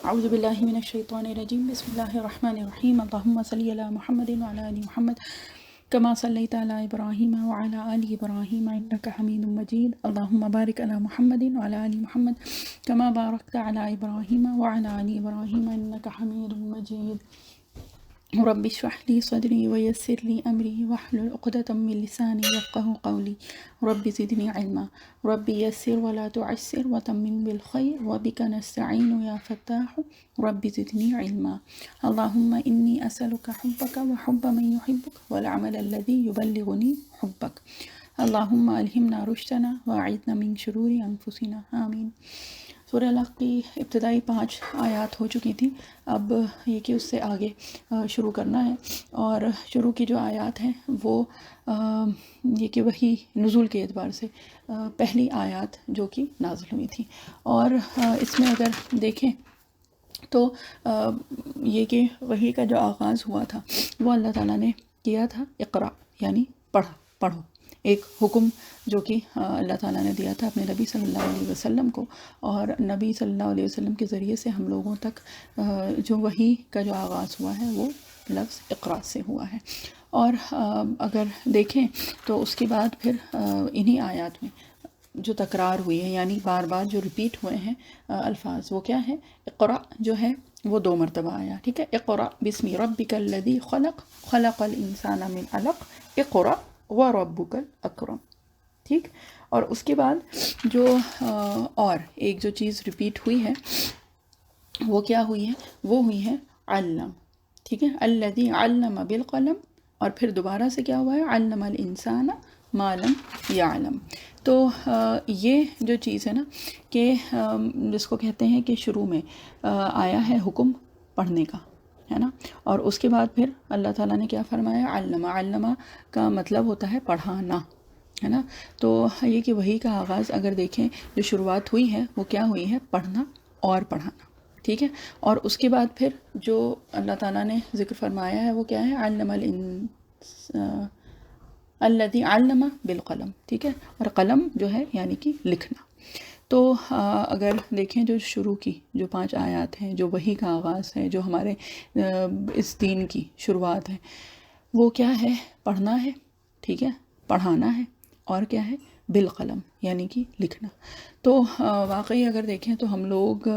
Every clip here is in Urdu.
اعوذ باللہ من الشیطان الرجیم بسم اللہ الرحمن الرحیم اللہم صلی علی محمد وعلی آل محمد کما صلیت علی ابراہیم وعلی آل ابراہیم انک حمید مجید اللہم بارک علی محمد وعلی آل محمد کما بارکت علی ابراہیم وعلی آل ابراہیم انک حمید مجید رب اشرح لي صدري ويسر لي أمري واحلل عقدة من لساني يفقهوا قولي رب زدني علما رب يسر ولا تعسر وتمم بالخير وبك نستعين يا فتاح رب زدني علما اللهم إني أسألك حبك وحب من يحبك والعمل الذي يبلغني حبك اللهم ألهمنا رشدنا وأعذنا من شرور أنفسنا آمين۔ سورہ علق کی ابتدائی 5 آیات ہو چکی تھیں، اب یہ کہ اس سے آگے شروع کرنا ہے، اور شروع کی جو آیات ہیں وہ یہ کہ وہی نزول کے اعتبار سے پہلی آیات جو کہ نازل ہوئی تھیں، اور اس میں اگر دیکھیں تو یہ کہ وحی کا جو آغاز ہوا تھا وہ اللہ تعالیٰ نے کیا تھا اقرا، یعنی پڑھو، ایک حکم جو کہ اللہ تعالیٰ نے دیا تھا اپنے نبی صلی اللہ علیہ وسلم کو، اور نبی صلی اللہ علیہ وسلم کے ذریعے سے ہم لوگوں تک جو وحی کا جو آغاز ہوا ہے وہ لفظ اقرا سے ہوا ہے۔ اور اگر دیکھیں تو اس کے بعد پھر انہی آیات میں جو تکرار ہوئی ہے، یعنی بار بار جو ریپیٹ ہوئے ہیں الفاظ، وہ کیا ہے؟ اقرا جو ہے وہ 2 مرتبہ آیا، ٹھیک ہے، اقرا بسم ربک الذی خلق خلق الانسان من علق اقرا وَرَبُّكَ الْأَكْرَمُ، ٹھیک۔ اور اس کے بعد جو اور ایک جو چیز ریپیٹ ہوئی ہے وہ کیا ہوئی ہے؟ وہ ہوئی ہے علم، ٹھیک ہے، الذی علم بالقلم، اور پھر دوبارہ سے کیا ہوا ہے؟ علم الانسان ما لم یعلم۔ تو یہ جو چیز ہے نا کہ جس کو کہتے ہیں کہ شروع میں آیا ہے حکم پڑھنے کا، ہے نا، اور اس کے بعد پھر اللہ تعالیٰ نے کیا فرمایا؟ علمہ کا مطلب ہوتا ہے پڑھانا، ہے نا۔ تو یہ کہ وحی کا آغاز اگر دیکھیں جو شروعات ہوئی ہے وہ کیا ہوئی ہے؟ پڑھنا اور پڑھانا، ٹھیک ہے۔ اور اس کے بعد پھر جو اللہ تعالیٰ نے ذکر فرمایا ہے وہ کیا ہے؟ الذی علم بالقلم، ٹھیک ہے، اور قلم جو ہے یعنی کہ لکھنا۔ تو اگر دیکھیں جو شروع کی جو 5 آیات ہیں، جو وحی کا آغاز ہے، جو ہمارے اس دین کی شروعات ہے، وہ کیا ہے؟ پڑھنا ہے، ٹھیک ہے، پڑھانا ہے، اور کیا ہے؟ بالقلم یعنی کہ لکھنا۔ تو واقعی اگر دیکھیں تو ہم لوگ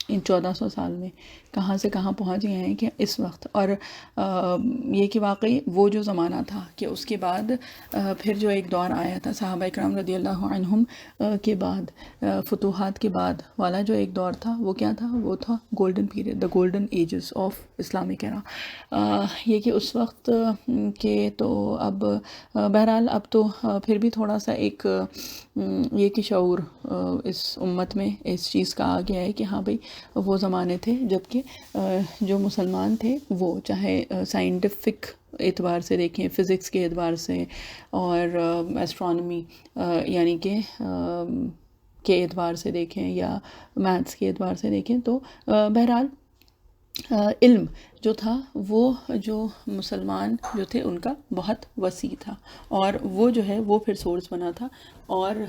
ان 1400 سال میں کہاں سے کہاں پہنچ گئے ہیں کہ اس وقت، اور یہ کہ واقعی وہ جو زمانہ تھا کہ اس کے بعد پھر جو ایک دور آیا تھا صحابہ اکرام رضی اللہ عنہم کے بعد، فتوحات کے بعد والا جو ایک دور تھا وہ کیا تھا؟ وہ تھا golden period, the golden ages of Islamic era. یہ کہ اس وقت کے تو اب بہرحال اب تو پھر بھی تھوڑا سا ایک یہ کہ شعور اس امت میں اس چیز کا آ گیا ہے کہ ہاں بھئی وہ زمانے تھے جب کہ جو مسلمان تھے وہ چاہے سائنٹیفک اعتبار سے دیکھیں، فزکس کے اعتبار سے، اور ایسٹرونومی یعنی کہ کے اعتبار سے دیکھیں، یا میتھس کے اعتبار سے دیکھیں، تو بہرحال علم جو تھا وہ جو مسلمان جو تھے ان کا بہت وسیع تھا، اور وہ جو ہے وہ پھر سورس بنا تھا اور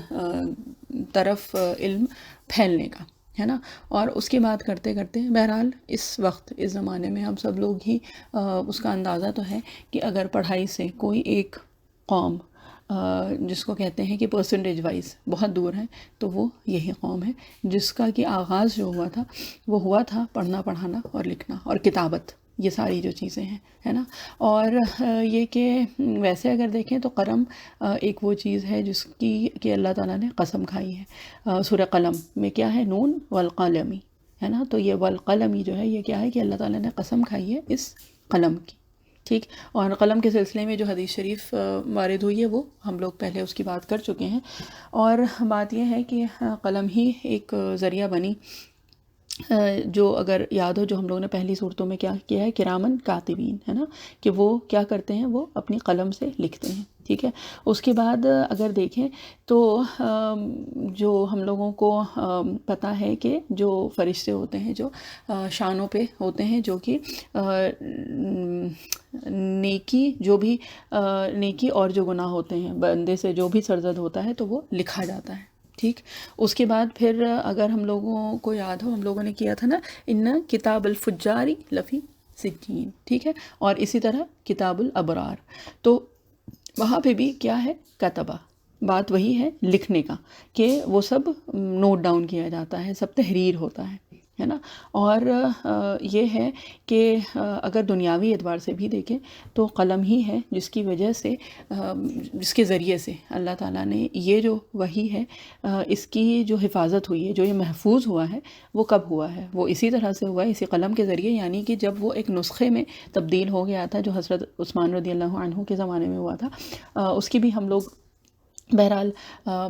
طرف علم پھیلنے کا، ہے نا۔ اور اس کے بعد کرتے کرتے بہرحال اس وقت اس زمانے میں ہم سب لوگ ہی اس کا اندازہ تو ہے کہ اگر پڑھائی سے کوئی ایک قوم جس کو کہتے ہیں کہ پرسنٹیج وائز بہت دور ہے، تو وہ یہی قوم ہے جس کا کہ آغاز جو ہوا تھا وہ ہوا تھا پڑھنا، پڑھانا اور لکھنا اور کتابت، یہ ساری جو چیزیں ہیں، ہے نا۔ اور یہ کہ ویسے اگر دیکھیں تو قلم ایک وہ چیز ہے جس کی کہ اللہ تعالیٰ نے قسم کھائی ہے۔ سورہ قلم میں کیا ہے؟ نون والقلمی، ہے نا۔ تو یہ والقلمی جو ہے یہ کیا ہے کہ اللہ تعالیٰ نے قسم کھائی ہے اس قلم کی، ٹھیک۔ اور قلم کے سلسلے میں جو حدیث شریف وارد ہوئی ہے وہ ہم لوگ پہلے اس کی بات کر چکے ہیں، اور بات یہ ہے کہ قلم ہی ایک ذریعہ بنی جو اگر یاد ہو جو ہم لوگوں نے پہلی صورتوں میں کیا کیا ہے؟ کرامن کاتبین، ہے نا، کہ وہ کیا کرتے ہیں؟ وہ اپنی قلم سے لکھتے ہیں، ٹھیک ہے۔ اس کے بعد اگر دیکھیں تو جو ہم لوگوں کو پتہ ہے کہ جو فرشتے ہوتے ہیں جو شانوں پہ ہوتے ہیں، جو کہ نیکی جو بھی نیکی اور جو گناہ ہوتے ہیں بندے سے جو بھی سرزد ہوتا ہے تو وہ لکھا جاتا ہے، ٹھیک. اس کے بعد پھر اگر ہم لوگوں کو یاد ہو، ہم لوگوں نے کیا تھا نا، ان کتاب الفجاری لفی سجین، ٹھیک ہے. اور اسی طرح کتاب الابرار، تو وہاں پہ بھی کیا ہے، کتبہ، بات وہی ہے لکھنے کا، کہ وہ سب نوٹ ڈاؤن کیا جاتا ہے، سب تحریر ہوتا ہے نا. اور یہ ہے کہ اگر دنیاوی اعتبار سے بھی دیکھیں تو قلم ہی ہے جس کی وجہ سے، جس کے ذریعے سے اللہ تعالیٰ نے یہ جو وحی ہے اس کی جو حفاظت ہوئی ہے، جو یہ محفوظ ہوا ہے، وہ کب ہوا ہے؟ وہ اسی طرح سے ہوا ہے، اسی قلم کے ذریعے. یعنی کہ جب وہ ایک نسخے میں تبدیل ہو گیا تھا، جو حضرت عثمان رضی اللہ عنہ کے زمانے میں ہوا تھا، اس کی بھی ہم لوگ بہرحال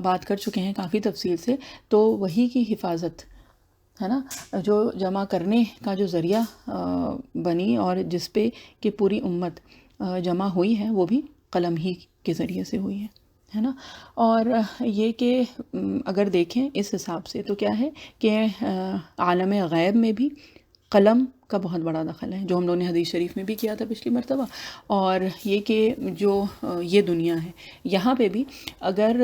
بات کر چکے ہیں کافی تفصیل سے. تو وحی کی حفاظت ہے نا، جو جمع کرنے کا جو ذریعہ بنی اور جس پہ کہ پوری امت جمع ہوئی ہے، وہ بھی قلم ہی کے ذریعے سے ہوئی ہے نا. اور یہ کہ اگر دیکھیں اس حساب سے تو کیا ہے کہ عالم غیب میں بھی قلم کا بہت بڑا دخل ہے، جو ہم لوگوں نے حدیث شریف میں بھی کیا تھا پچھلی مرتبہ. اور یہ کہ جو یہ دنیا ہے، یہاں پہ بھی اگر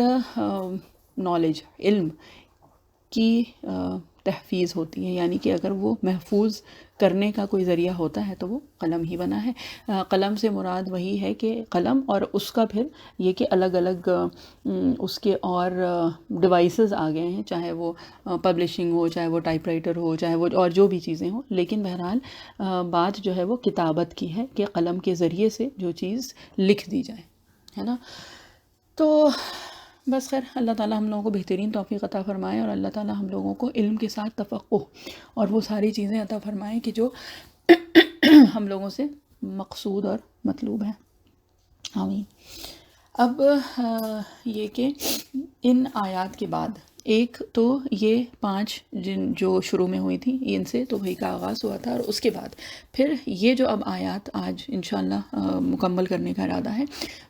نالج، علم کی تحفیظ ہوتی ہے، یعنی کہ اگر وہ محفوظ کرنے کا کوئی ذریعہ ہوتا ہے تو وہ قلم ہی بنا ہے. قلم سے مراد وہی ہے کہ قلم، اور اس کا پھر یہ کہ الگ الگ اس کے اور ڈیوائسز آ گئے ہیں، چاہے وہ پبلشنگ ہو، چاہے وہ ٹائپ رائٹر ہو، چاہے وہ اور جو بھی چیزیں ہوں. لیکن بہرحال بات جو ہے وہ کتابت کی ہے، کہ قلم کے ذریعے سے جو چیز لکھ دی جائے، ہے نا. تو بس خیر، اللہ تعالیٰ ہم لوگوں کو بہترین توفیق عطا فرمائے، اور اللہ تعالیٰ ہم لوگوں کو علم کے ساتھ تفقہ اور وہ ساری چیزیں عطا فرمائے کہ جو ہم لوگوں سے مقصود اور مطلوب ہیں. آمین. اب یہ کہ ان آیات کے بعد ایک تو یہ 5 جو شروع میں ہوئی تھی، ان سے تو وہی کا آغاز ہوا تھا، اور اس کے بعد پھر یہ جو اب آیات آج انشاءاللہ مکمل کرنے کا ارادہ ہے،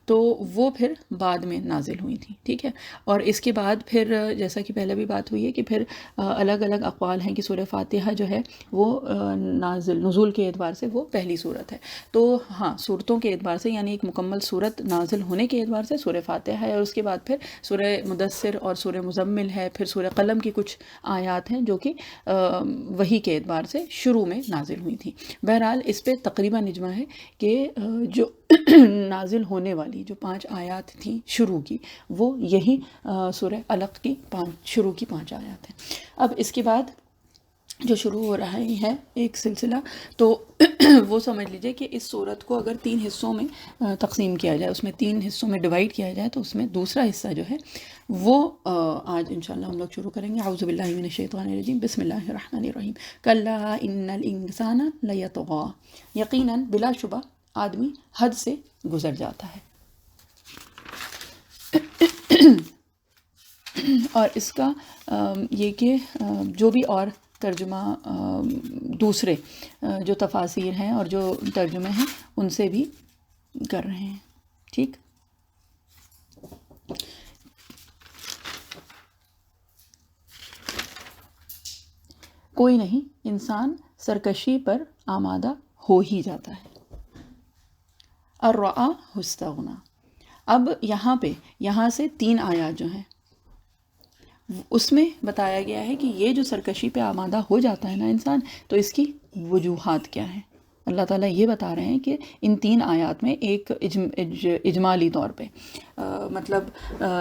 تو وہ پھر بعد میں نازل ہوئی تھی، ٹھیک ہے. اور اس کے بعد پھر جیسا کہ پہلے بھی بات ہوئی ہے کہ پھر الگ الگ اقوال ہیں کہ سورہ فاتحہ جو ہے وہ نزول کے اعتبار سے وہ پہلی صورت ہے. تو ہاں، صورتوں کے اعتبار سے یعنی ایک مکمل صورت نازل ہونے کے اعتبار سے سورہ فاتحہ ہے، اور اس کے بعد پھر سورہ مدثر اور سورہ مزمل ہے، پھر سورہ قلم کی کچھ آیات ہیں جو کہ وحی کے اعتبار سے شروع میں نازل ہوئی تھیں. بہرحال اس پہ تقریباً اجماع ہے کہ جو نازل ہونے والی جو 5 آیات تھیں شروع کی، وہ یہی سورہ علق کی شروع کی 5 آیات ہیں. اب اس کے بعد جو شروع ہو رہا ہے ایک سلسلہ، تو وہ سمجھ لیجئے کہ اس صورت کو اگر 3 حصوں میں تقسیم کیا جائے، اس میں 3 حصوں میں ڈیوائیڈ کیا جائے، تو اس میں دوسرا حصہ جو ہے وہ آج انشاءاللہ ہم لوگ شروع کریں گے. اعوذ باللہ من الشیطان الرجیم، بسم اللہ الرحمن الرحیم. کلا ان الانسان لیطغی، یقیناً بلا شبہ آدمی حد سے گزر جاتا ہے. اور اس کا یہ کہ جو بھی اور ترجمہ دوسرے جو تفاسیر ہیں اور جو ترجمے ہیں ان سے بھی کر رہے ہیں، ٹھیک. کوئی نہیں، انسان سرکشی پر آمادہ ہو ہی جاتا ہے. الرعا استغنا. اب یہاں سے 3 آیات جو ہیں اس میں بتایا گیا ہے کہ یہ جو سرکشی پہ آمادہ ہو جاتا ہے نا انسان، تو اس کی وجوہات کیا ہیں. اللہ تعالیٰ یہ بتا رہے ہیں کہ ان 3 آیات میں ایک اجمالی طور پہ مطلب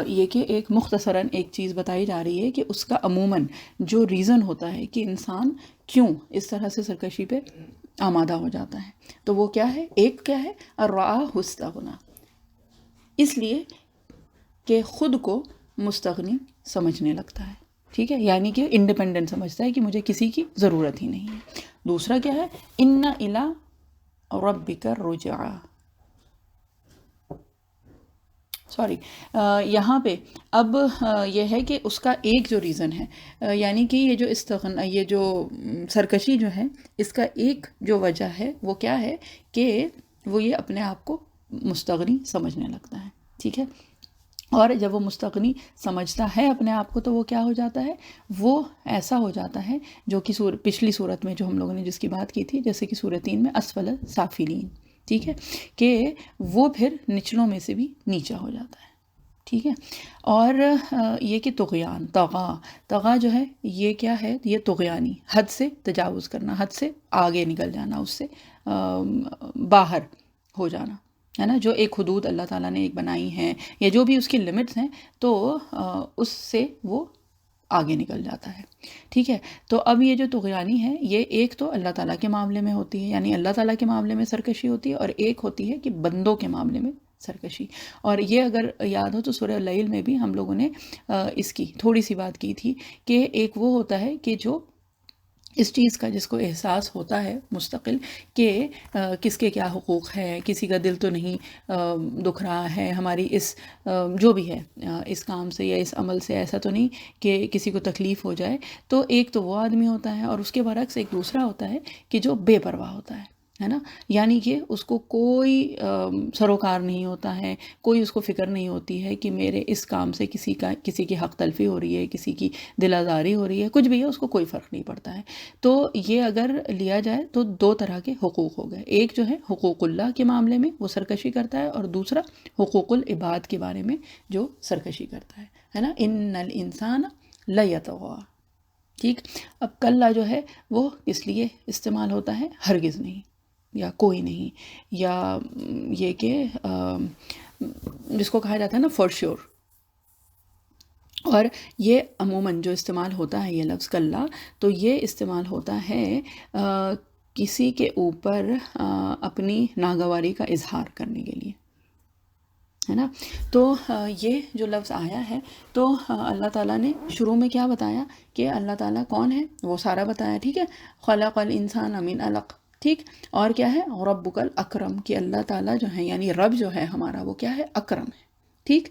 یہ کہ ایک مختصراً ایک چیز بتائی جا رہی ہے کہ اس کا عموماً جو ریزن ہوتا ہے کہ انسان کیوں اس طرح سے سرکشی پہ آمادہ ہو جاتا ہے، تو وہ کیا ہے. ایک کیا ہے، الرعا استغنا، اس لیے کہ خود کو مستغنی سمجھنے لگتا ہے، ٹھیک ہے، یعنی کہ انڈیپینڈنٹ سمجھتا ہے کہ مجھے کسی کی ضرورت ہی نہیں ہے. دوسرا کیا ہے، ان الی ربک الرجعی. یہاں پہ اب یہ ہے کہ اس کا ایک جو ریزن ہے، یعنی کہ یہ جو سرکشی جو ہے، اس کا ایک جو وجہ ہے وہ کیا ہے کہ وہ یہ اپنے آپ کو مستغنی سمجھنے لگتا ہے، ٹھیک ہے. اور جب وہ مستغنی سمجھتا ہے اپنے آپ کو، تو وہ کیا ہو جاتا ہے، وہ ایسا ہو جاتا ہے جو کہ پچھلی صورت میں جو ہم لوگوں نے جس کی بات کی تھی، جیسے کہ سورہ 3 میں اسفل سافلین، ٹھیک ہے، کہ وہ پھر نچلوں میں سے بھی نیچا ہو جاتا ہے. ٹھیک ہے. اور یہ کہ طغیان، طغا جو ہے یہ کیا ہے، یہ طغیانی، حد سے تجاوز کرنا، حد سے آگے نکل جانا، اس سے باہر ہو جانا، ہے نا. جو ایک حدود اللہ تعالیٰ نے ایک بنائی ہیں یا جو بھی اس کی لمٹس ہیں، تو اس سے وہ آگے نکل جاتا ہے. ٹھیک ہے. تو اب یہ جو طغیانی ہے، یہ ایک تو اللہ تعالیٰ کے معاملے میں ہوتی ہے، یعنی اللہ تعالیٰ کے معاملے میں سرکشی ہوتی ہے، اور ایک ہوتی ہے کہ بندوں کے معاملے میں سرکشی. اور یہ اگر یاد ہو تو سورہ اللیل میں بھی ہم لوگوں نے اس کی تھوڑی سی بات کی تھی، کہ ایک وہ ہوتا ہے کہ جو اس چیز کا جس کو احساس ہوتا ہے مستقل کہ کس کے کیا حقوق ہے، کسی کا دل تو نہیں دکھ رہا ہے ہماری اس جو بھی ہے اس کام سے یا اس عمل سے، ایسا تو نہیں کہ کسی کو تکلیف ہو جائے. تو ایک تو وہ آدمی ہوتا ہے، اور اس کے برعکس ایک دوسرا ہوتا ہے کہ جو بے پرواہ ہوتا ہے نا. یعنی کہ اس کو کوئی سروکار نہیں ہوتا ہے، کوئی اس کو فکر نہیں ہوتی ہے کہ میرے اس کام سے کسی کی حق تلفی ہو رہی ہے، کسی کی دل آزاری ہو رہی ہے، کچھ بھی ہے، اس کو کوئی فرق نہیں پڑتا ہے. تو یہ اگر لیا جائے تو دو طرح کے حقوق ہو گئے. ایک جو ہے حقوق اللہ کے معاملے میں وہ سرکشی کرتا ہے، اور دوسرا حقوق العباد کے بارے میں جو سرکشی کرتا ہے نا. ان الانسان لیطغی. ٹھیک. اب کلا جو ہے وہ اس لیے استعمال ہوتا ہے ہرگز نہیں، یا کوئی نہیں، یا یہ کہ جس کو کہا جاتا ہے نا فور شیور. اور یہ عموماً جو استعمال ہوتا ہے یہ لفظ کلا، تو یہ استعمال ہوتا ہے کسی کے اوپر اپنی ناگواری کا اظہار کرنے کے لیے، ہے نا. تو یہ جو لفظ آیا ہے، تو اللہ تعالیٰ نے شروع میں کیا بتایا کہ اللہ تعالیٰ کون ہے، وہ سارا بتایا. ٹھیک ہے. خلق الانسان من علق. ٹھیک. اور کیا ہے، ربک الاکرم، کہ اللہ تعالیٰ جو ہے یعنی رب جو ہے ہمارا وہ کیا ہے، اکرم ہے. ٹھیک.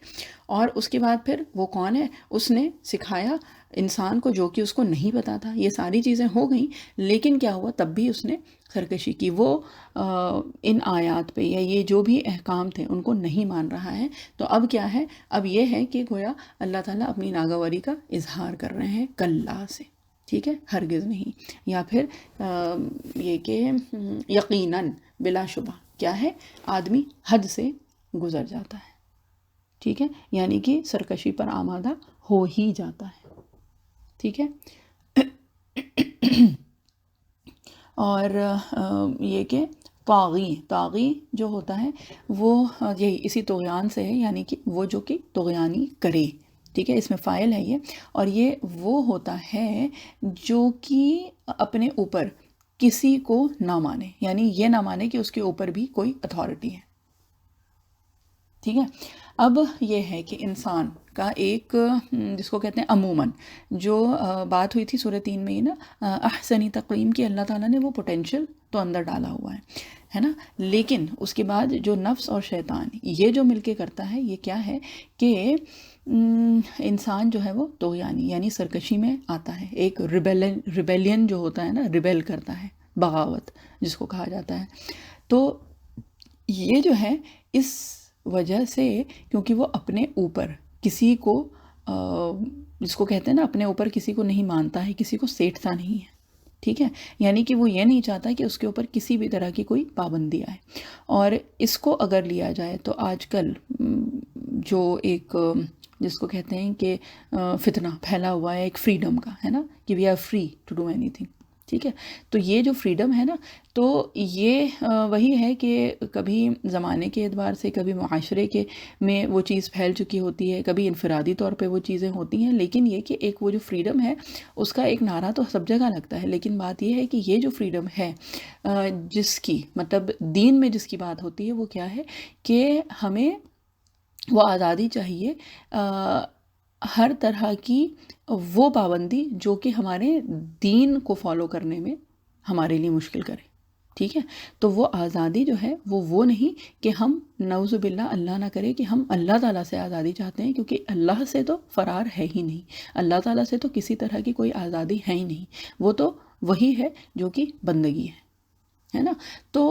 اور اس کے بعد پھر وہ کون ہے، اس نے سکھایا انسان کو جو کہ اس کو نہیں پتا تھا. یہ ساری چیزیں ہو گئیں، لیکن کیا ہوا، تب بھی اس نے سرکشی کی. وہ ان آیات پہ یا یہ جو بھی احکام تھے ان کو نہیں مان رہا ہے. تو اب کیا ہے، اب یہ ہے کہ گویا اللہ تعالیٰ اپنی ناگواری کا اظہار کر رہے ہیں کلا سے. ٹھیک ہے. ہرگز نہیں. یا پھر یہ کہ یقیناً، بلا شبہ، کیا ہے، آدمی حد سے گزر جاتا ہے. ٹھیک ہے. یعنی کہ سرکشی پر آمادہ ہو ہی جاتا ہے. ٹھیک ہے. اور یہ کہ طاغی جو ہوتا ہے وہ یہی اسی طغیان سے ہے، یعنی کہ وہ جو کہ طغیانی کرے. ٹھیک ہے. اس میں فاعل ہے یہ. اور یہ وہ ہوتا ہے جو کہ اپنے اوپر کسی کو نہ مانے، یعنی یہ نہ مانے کہ اس کے اوپر بھی کوئی اتھارٹی ہے. ٹھیک ہے. اب یہ ہے کہ انسان کا ایک جس کو کہتے ہیں عموماً جو بات ہوئی تھی سورہ 3 میں ہی نا، احسنی تقویم کی اللہ تعالیٰ نے وہ پوٹینشیل تو اندر ڈالا ہوا ہے نا. لیکن اس کے بعد جو نفس اور شیطان یہ جو مل کے کرتا ہے، یہ کیا ہے کہ انسان جو ہے وہ طغیانی یعنی سرکشی میں آتا ہے. ایک ریبیلین جو ہوتا ہے نا، ریبیل کرتا ہے، بغاوت جس کو کہا جاتا ہے. تو یہ جو ہے اس وجہ سے، کیونکہ وہ اپنے اوپر کسی کو جس کو کہتے ہیں نا اپنے اوپر کسی کو نہیں مانتا ہے، کسی کو سیٹھتا نہیں ہے. ٹھیک ہے. یعنی کہ وہ یہ نہیں چاہتا کہ اس کے اوپر کسی بھی طرح کی کوئی پابندی آئے. اور اس کو اگر لیا جائے تو آج کل جو ایک جس کو کہتے ہیں کہ فتنہ پھیلا ہوا ہے ایک فریڈم کا، ہے نا، کہ we are free to do اینی تھنگ. ٹھیک ہے. تو یہ جو فریڈم ہے نا، تو یہ وہی ہے کہ کبھی زمانے کے اعتبار سے، کبھی معاشرے کے میں وہ چیز پھیل چکی ہوتی ہے، کبھی انفرادی طور پہ وہ چیزیں ہوتی ہیں. لیکن یہ کہ ایک وہ جو فریڈم ہے اس کا ایک نعرہ تو سب جگہ لگتا ہے، لیکن بات یہ ہے کہ یہ جو فریڈم ہے جس کی مطلب دین میں جس کی بات ہوتی ہے، وہ کیا ہے کہ ہمیں وہ آزادی چاہیے ہر طرح کی وہ پابندی جو کہ ہمارے دین کو فالو کرنے میں ہمارے لیے مشکل کرے. ٹھیک ہے. تو وہ آزادی جو ہے وہ نہیں کہ ہم نعوذ باللہ اللہ نہ کرے کہ ہم اللہ تعالیٰ سے آزادی چاہتے ہیں، کیونکہ اللہ سے تو فرار ہے ہی نہیں. اللہ تعالیٰ سے تو کسی طرح کی کوئی آزادی ہے ہی نہیں. وہ تو وہی ہے جو کہ بندگی ہے نا. تو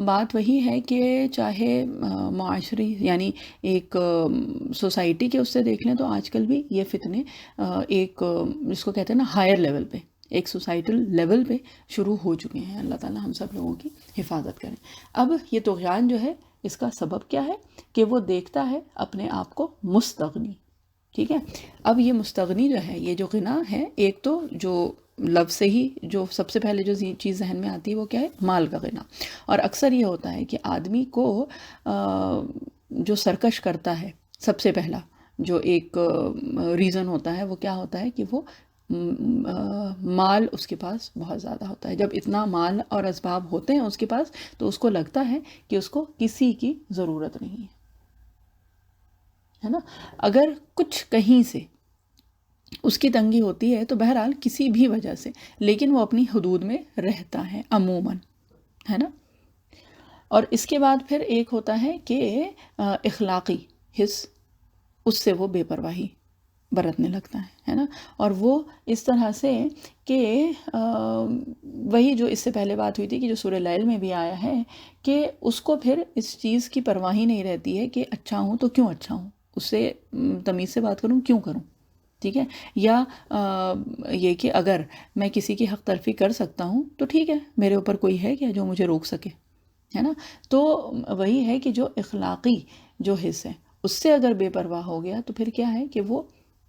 بات وہی ہے کہ چاہے معاشری یعنی ایک سوسائٹی کے اس سے دیکھ لیں تو آج کل بھی یہ فتنے ایک جس کو کہتے ہیں نا ہائر لیول پہ، ایک سوسائٹل لیول پہ شروع ہو چکے ہیں. اللہ تعالیٰ ہم سب لوگوں کی حفاظت کریں. اب یہ طغیان جو ہے اس کا سبب کیا ہے کہ وہ دیکھتا ہے اپنے آپ کو مستغنی. ٹھیک ہے. اب یہ مستغنی جو ہے، یہ جو غنا ہے، ایک تو جو لفظ سے ہی جو سب سے پہلے جو چیز ذہن میں آتی ہے وہ کیا ہے؟ مال کا غنا. اور اکثر یہ ہوتا ہے کہ آدمی کو جو سرکش کرتا ہے، سب سے پہلا جو ایک ریزن ہوتا ہے وہ کیا ہوتا ہے کہ وہ مال اس کے پاس بہت زیادہ ہوتا ہے. جب اتنا مال اور اسباب ہوتے ہیں اس کے پاس تو اس کو لگتا ہے کہ اس کو کسی کی ضرورت نہیں ہے نا. اگر کچھ کہیں سے اس کی تنگی ہوتی ہے تو بہرحال کسی بھی وجہ سے، لیکن وہ اپنی حدود میں رہتا ہے عموماً، ہے نا. اور اس کے بعد پھر ایک ہوتا ہے کہ اخلاقی حص، اس سے وہ بے پرواہی برتنے لگتا ہے نا. اور وہ اس طرح سے کہ وہی جو اس سے پہلے بات ہوئی تھی کہ جو سورہ لیل میں بھی آیا ہے کہ اس کو پھر اس چیز کی پرواہی نہیں رہتی ہے کہ اچھا ہوں تو کیوں اچھا ہوں، اس سے تمیز سے بات کروں کیوں کروں. ٹھیک ہے. یا یہ کہ اگر میں کسی کی حق تلفی کر سکتا ہوں تو ٹھیک ہے، میرے اوپر کوئی ہے کیا جو مجھے روک سکے، ہے نا. تو وہی ہے کہ جو اخلاقی جو حص ہے اس سے اگر بے پرواہ ہو گیا تو پھر کیا ہے کہ وہ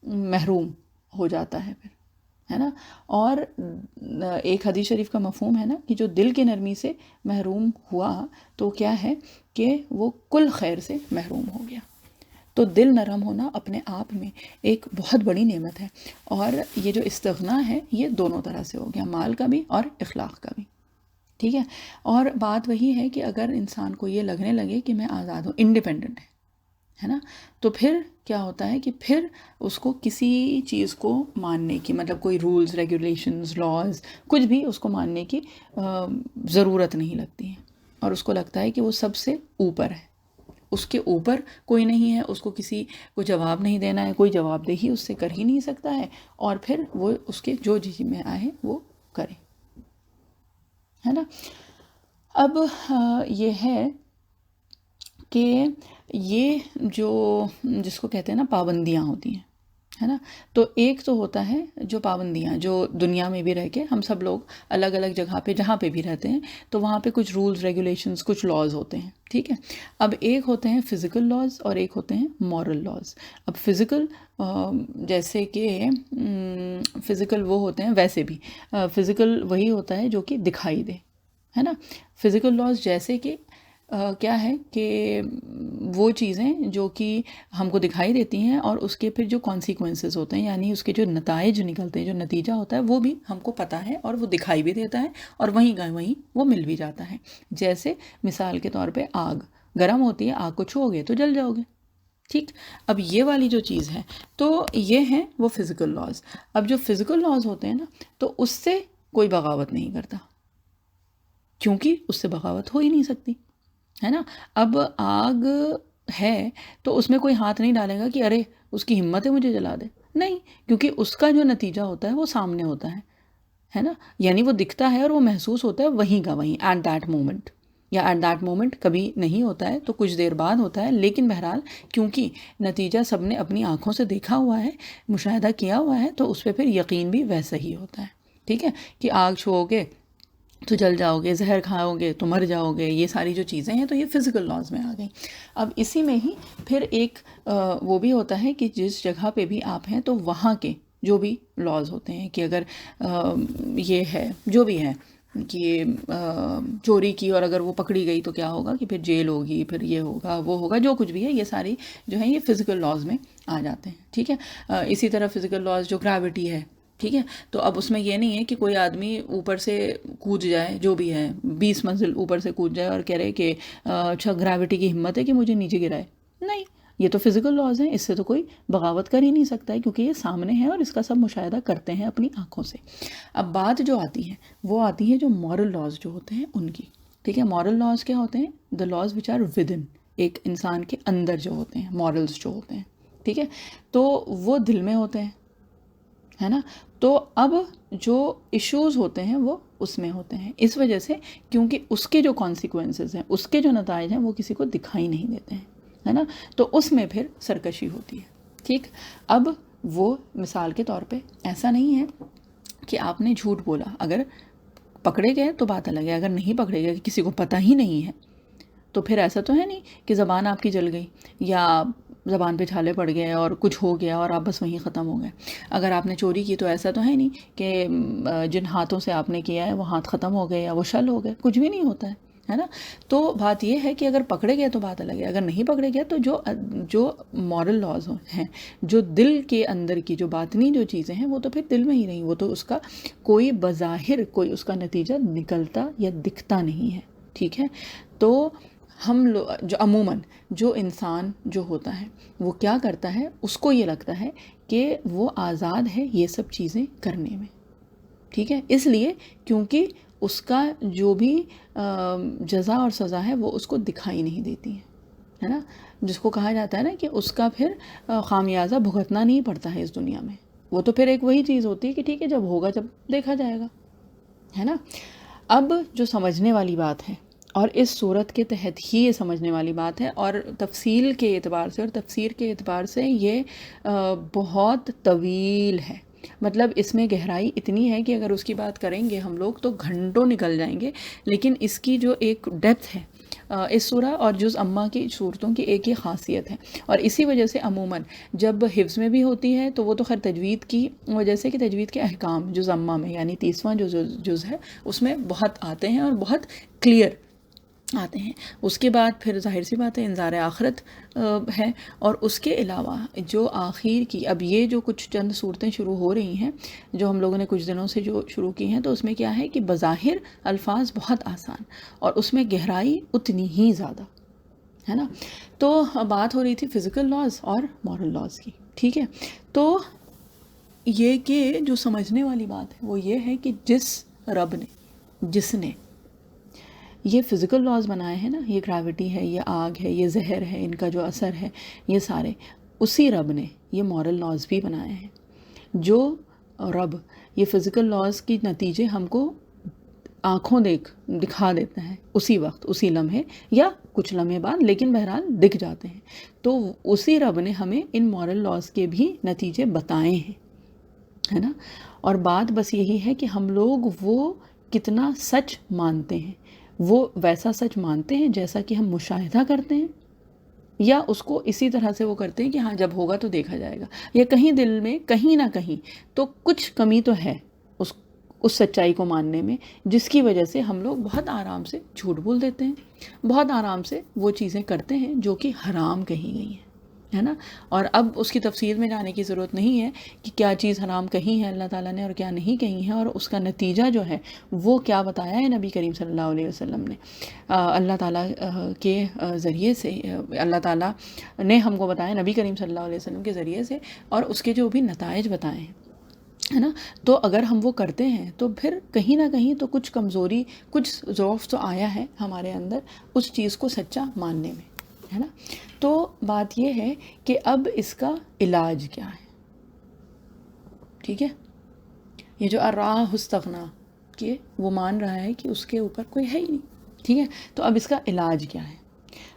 محروم ہو جاتا ہے پھر، ہے نا. اور ایک حدیث شریف کا مفہوم ہے نا کہ جو دل کی نرمی سے محروم ہوا تو کیا ہے کہ وہ کل خیر سے محروم ہو گیا. تو دل نرم ہونا اپنے آپ میں ایک بہت بڑی نعمت ہے. اور یہ جو استغنا ہے یہ دونوں طرح سے ہو گیا، مال کا بھی اور اخلاق کا بھی. ٹھیک ہے. اور بات وہی ہے کہ اگر انسان کو یہ لگنے لگے کہ میں آزاد ہوں، انڈیپینڈنٹ ہے نا، تو پھر کیا ہوتا ہے کہ پھر اس کو کسی چیز کو ماننے کی، مطلب کوئی رولز ریگولیشنز لاز کچھ بھی اس کو ماننے کی ضرورت نہیں لگتی ہے. اور اس کو لگتا ہے کہ وہ سب سے اوپر ہے، اس کے اوپر کوئی نہیں ہے، اس کو کسی کو جواب نہیں دینا ہے، کوئی جواب دہی اس سے کر ہی نہیں سکتا ہے. اور پھر وہ اس کے جو جی میں آئے وہ کرے، ہے نا. اب یہ ہے کہ یہ جو جس کو کہتے ہیں نا پابندیاں ہوتی ہیں، ہے نا. تو ایک تو ہوتا ہے جو پابندیاں جو دنیا میں بھی رہ کے ہم سب لوگ الگ الگ جگہ پہ جہاں پہ بھی رہتے ہیں تو وہاں پہ کچھ رولز ریگولیشنز کچھ لاز ہوتے ہیں. ٹھیک ہے. اب ایک ہوتے ہیں فزیکل لاز اور ایک ہوتے ہیں مورل لاز. اب فزیکل جیسے کہ فزیکل وہ ہوتے ہیں، ویسے بھی فزیکل وہی ہوتا ہے جو کہ دکھائی دے، ہے نا. فزیکل لاز جیسے کہ کیا ہے کہ وہ چیزیں جو کہ ہم کو دکھائی دیتی ہیں اور اس کے پھر جو کانسیکوینسز ہوتے ہیں، یعنی اس کے جو نتائج نکلتے ہیں، جو نتیجہ ہوتا ہے وہ بھی ہم کو پتہ ہے اور وہ دکھائی بھی دیتا ہے اور وہیں کا وہیں وہ مل بھی جاتا ہے. جیسے مثال کے طور پہ آگ گرم ہوتی ہے، آگ کو چھو گے تو جل جاؤ گے. ٹھیک. اب یہ والی جو چیز ہے تو یہ ہیں وہ فزیکل لاز. اب جو فزیکل لاز ہوتے ہیں نا تو اس سے کوئی بغاوت نہیں کرتا، کیونکہ اس سے بغاوت ہو ہی نہیں سکتی، ہے نا. اب آگ ہے تو اس میں کوئی ہاتھ نہیں ڈالے گا کہ ارے اس کی ہمت ہے مجھے جلا دے، نہیں، کیونکہ اس کا جو نتیجہ ہوتا ہے وہ سامنے ہوتا ہے نا. یعنی وہ دکھتا ہے اور وہ محسوس ہوتا ہے وہیں کا وہیں ایٹ دیٹ مومنٹ، یا ایٹ دیٹ مومنٹ کبھی نہیں ہوتا ہے تو کچھ دیر بعد ہوتا ہے. لیکن بہرحال کیونکہ نتیجہ سب نے اپنی آنکھوں سے دیکھا ہوا ہے، مشاہدہ کیا ہوا ہے، تو اس پہ پھر یقین بھی ویسا ہی ہوتا ہے. ٹھیک ہے. کہ آگ چھو گے تو جل جاؤ گے، زہر کھاؤ گے تو مر جاؤ گے، یہ ساری جو چیزیں ہیں تو یہ فزیکل لاز میں آ گئیں. اب اسی میں ہی پھر ایک وہ بھی ہوتا ہے کہ جس جگہ پہ بھی آپ ہیں تو وہاں کے جو بھی لاز ہوتے ہیں کہ اگر یہ ہے جو بھی ہے کہ چوری کی اور اگر وہ پکڑی گئی تو کیا ہوگا کہ پھر جیل ہوگی، پھر یہ ہوگا وہ ہوگا، جو کچھ بھی ہے یہ ساری جو ہیں یہ فزیکل لاز میں آ جاتے ہیں. ٹھیک ہے. اسی طرح فزیکل لاز جو گریوٹی ہے، ٹھیک ہے. تو اب اس میں یہ نہیں ہے کہ کوئی آدمی اوپر سے کود جائے، جو بھی ہے 20 منزل اوپر سے کود جائے اور کہہ رہے کہ اچھا گریوٹی کی ہمت ہے کہ مجھے نیچے گرائے. نہیں، یہ تو فزیکل لاز ہیں، اس سے تو کوئی بغاوت کر ہی نہیں سکتا ہے کیونکہ یہ سامنے ہے اور اس کا سب مشاہدہ کرتے ہیں اپنی آنکھوں سے. اب بات جو آتی ہے وہ آتی ہے جو مورل لاز جو ہوتے ہیں ان کی. ٹھیک ہے. مورل لاز کیا ہوتے ہیں؟ The laws which are within, ایک انسان کے اندر جو ہوتے ہیں مورلز جو ہوتے ہیں. ٹھیک ہے. تو وہ دل میں ہوتے ہیں، ہے نا. تو اب جو ایشوز ہوتے ہیں وہ اس میں ہوتے ہیں، اس وجہ سے کیونکہ اس کے جو کانسیکوینسز ہیں، اس کے جو نتائج ہیں وہ کسی کو دکھائی نہیں دیتے ہیں، ہے نا. تو اس میں پھر سرکشی ہوتی ہے. ٹھیک. اب وہ مثال کے طور پہ ایسا نہیں ہے کہ آپ نے جھوٹ بولا. اگر پکڑے گئے تو بات الگ ہے، اگر نہیں پکڑے گئے کہ کسی کو پتہ ہی نہیں ہے تو پھر ایسا تو ہے نہیں کہ زبان آپ کی جل گئی یا زبان پہ چھالے پڑ گئے اور کچھ ہو گیا اور آپ بس وہیں ختم ہو گئے. اگر آپ نے چوری کی تو ایسا تو ہے نہیں کہ جن ہاتھوں سے آپ نے کیا ہے وہ ہاتھ ختم ہو گئے یا وہ شل ہو گئے، کچھ بھی نہیں ہوتا ہے نا. تو بات یہ ہے کہ اگر پکڑے گئے تو بات الگ ہے، اگر نہیں پکڑے گئے تو جو مورل لاز ہیں، جو دل کے اندر کی جو باطنی جو چیزیں ہیں وہ تو پھر دل میں ہی رہیں، وہ تو اس کا کوئی بظاہر کوئی اس کا نتیجہ نکلتا یا دکھتا نہیں ہے. ٹھیک ہے. تو ہم لوگ جو عموماً جو انسان جو ہوتا ہے وہ کیا کرتا ہے، اس کو یہ لگتا ہے کہ وہ آزاد ہے یہ سب چیزیں کرنے میں. ٹھیک ہے. اس لیے کیونکہ اس کا جو بھی جزا اور سزا ہے وہ اس کو دکھائی نہیں دیتی ہے نا، جس کو کہا جاتا ہے نا کہ اس کا پھر خامیازہ بھگتنا نہیں پڑتا ہے اس دنیا میں. وہ تو پھر ایک وہی چیز ہوتی ہے کہ ٹھیک ہے جب ہوگا جب دیکھا جائے گا، ہے نا. اب جو سمجھنے والی بات ہے اور اس صورت کے تحت ہی یہ سمجھنے والی بات ہے، اور تفصیل کے اعتبار سے اور تفسیر کے اعتبار سے یہ بہت طویل ہے. مطلب اس میں گہرائی اتنی ہے کہ اگر اس کی بات کریں گے ہم لوگ تو گھنٹوں نکل جائیں گے. لیکن اس کی جو ایک ڈیپتھ ہے اس سورہ اور جز امہ کی صورتوں کی ایک ہی خاصیت ہے، اور اسی وجہ سے عموماً جب حفظ میں بھی ہوتی ہے تو وہ تو خیر تجوید کی وجہ سے کہ تجوید کے احکام جز امہ میں یعنی 30واں جو جز ہے اس میں بہت آتے ہیں اور بہت کلیئر آتے ہیں. اس کے بعد پھر ظاہر سی بات ہے انذار آخرت ہے، اور اس کے علاوہ جو آخر کی اب یہ جو کچھ چند صورتیں شروع ہو رہی ہیں جو ہم لوگوں نے کچھ دنوں سے جو شروع کی ہیں، تو اس میں کیا ہے کہ بظاہر الفاظ بہت آسان اور اس میں گہرائی اتنی ہی زیادہ ہے نا. تو بات ہو رہی تھی فزیکل لاز اور مورل لاز کی. ٹھیک ہے. تو یہ کہ جو سمجھنے والی بات ہے وہ یہ ہے کہ جس رب نے جس نے یہ فزیکل لاز بنائے ہیں نا، یہ گریوٹی ہے، یہ آگ ہے، یہ زہر ہے، ان کا جو اثر ہے، یہ سارے اسی رب نے یہ مورل لاز بھی بنائے ہیں. جو رب یہ فزیکل لاز کی نتیجے ہم کو آنکھوں دکھا دیتا ہے اسی وقت اسی لمحے یا کچھ لمحے بعد، لیکن بہرحال دکھ جاتے ہیں، تو اسی رب نے ہمیں ان مورل لاز کے بھی نتیجے بتائے ہیں، ہے نا. اور بات بس یہی ہے کہ ہم لوگ وہ کتنا سچ مانتے ہیں، وہ ویسا سچ مانتے ہیں جیسا کہ ہم مشاہدہ کرتے ہیں، یا اس کو اسی طرح سے وہ کرتے ہیں کہ ہاں جب ہوگا تو دیکھا جائے گا، یا کہیں دل میں کہیں نہ کہیں تو کچھ کمی تو ہے اس سچائی کو ماننے میں، جس کی وجہ سے ہم لوگ بہت آرام سے جھوٹ بول دیتے ہیں، بہت آرام سے وہ چیزیں کرتے ہیں جو کہ حرام کہی گئی ہیں، ہے نا. اور اب اس کی تفصیل میں جانے کی ضرورت نہیں ہے کہ کیا چیز حرام کہی ہے اللہ تعالیٰ نے اور کیا نہیں کہی ہے، اور اس کا نتیجہ جو ہے وہ کیا بتایا ہے نبی کریم صلی اللہ علیہ وسلم نے. اللہ تعالیٰ کے ذریعے سے اللہ تعالیٰ نے ہم کو بتایا نبی کریم صلی اللہ علیہ وسلم کے ذریعے سے، اور اس کے جو بھی نتائج بتائے ہیں، ہے نا. تو اگر ہم وہ کرتے ہیں تو پھر کہیں نہ کہیں تو کچھ کمزوری، کچھ ضعف تو آیا ہے ہمارے اندر اس چیز کو سچا ماننے میں، ہے نا. تو بات یہ ہے کہ اب اس کا علاج کیا ہے. ٹھیک ہے. یہ جو الراہ استغنا کہ وہ مان رہا ہے کہ اس کے اوپر کوئی ہے ہی نہیں. ٹھیک ہے. تو اب اس کا علاج کیا ہے.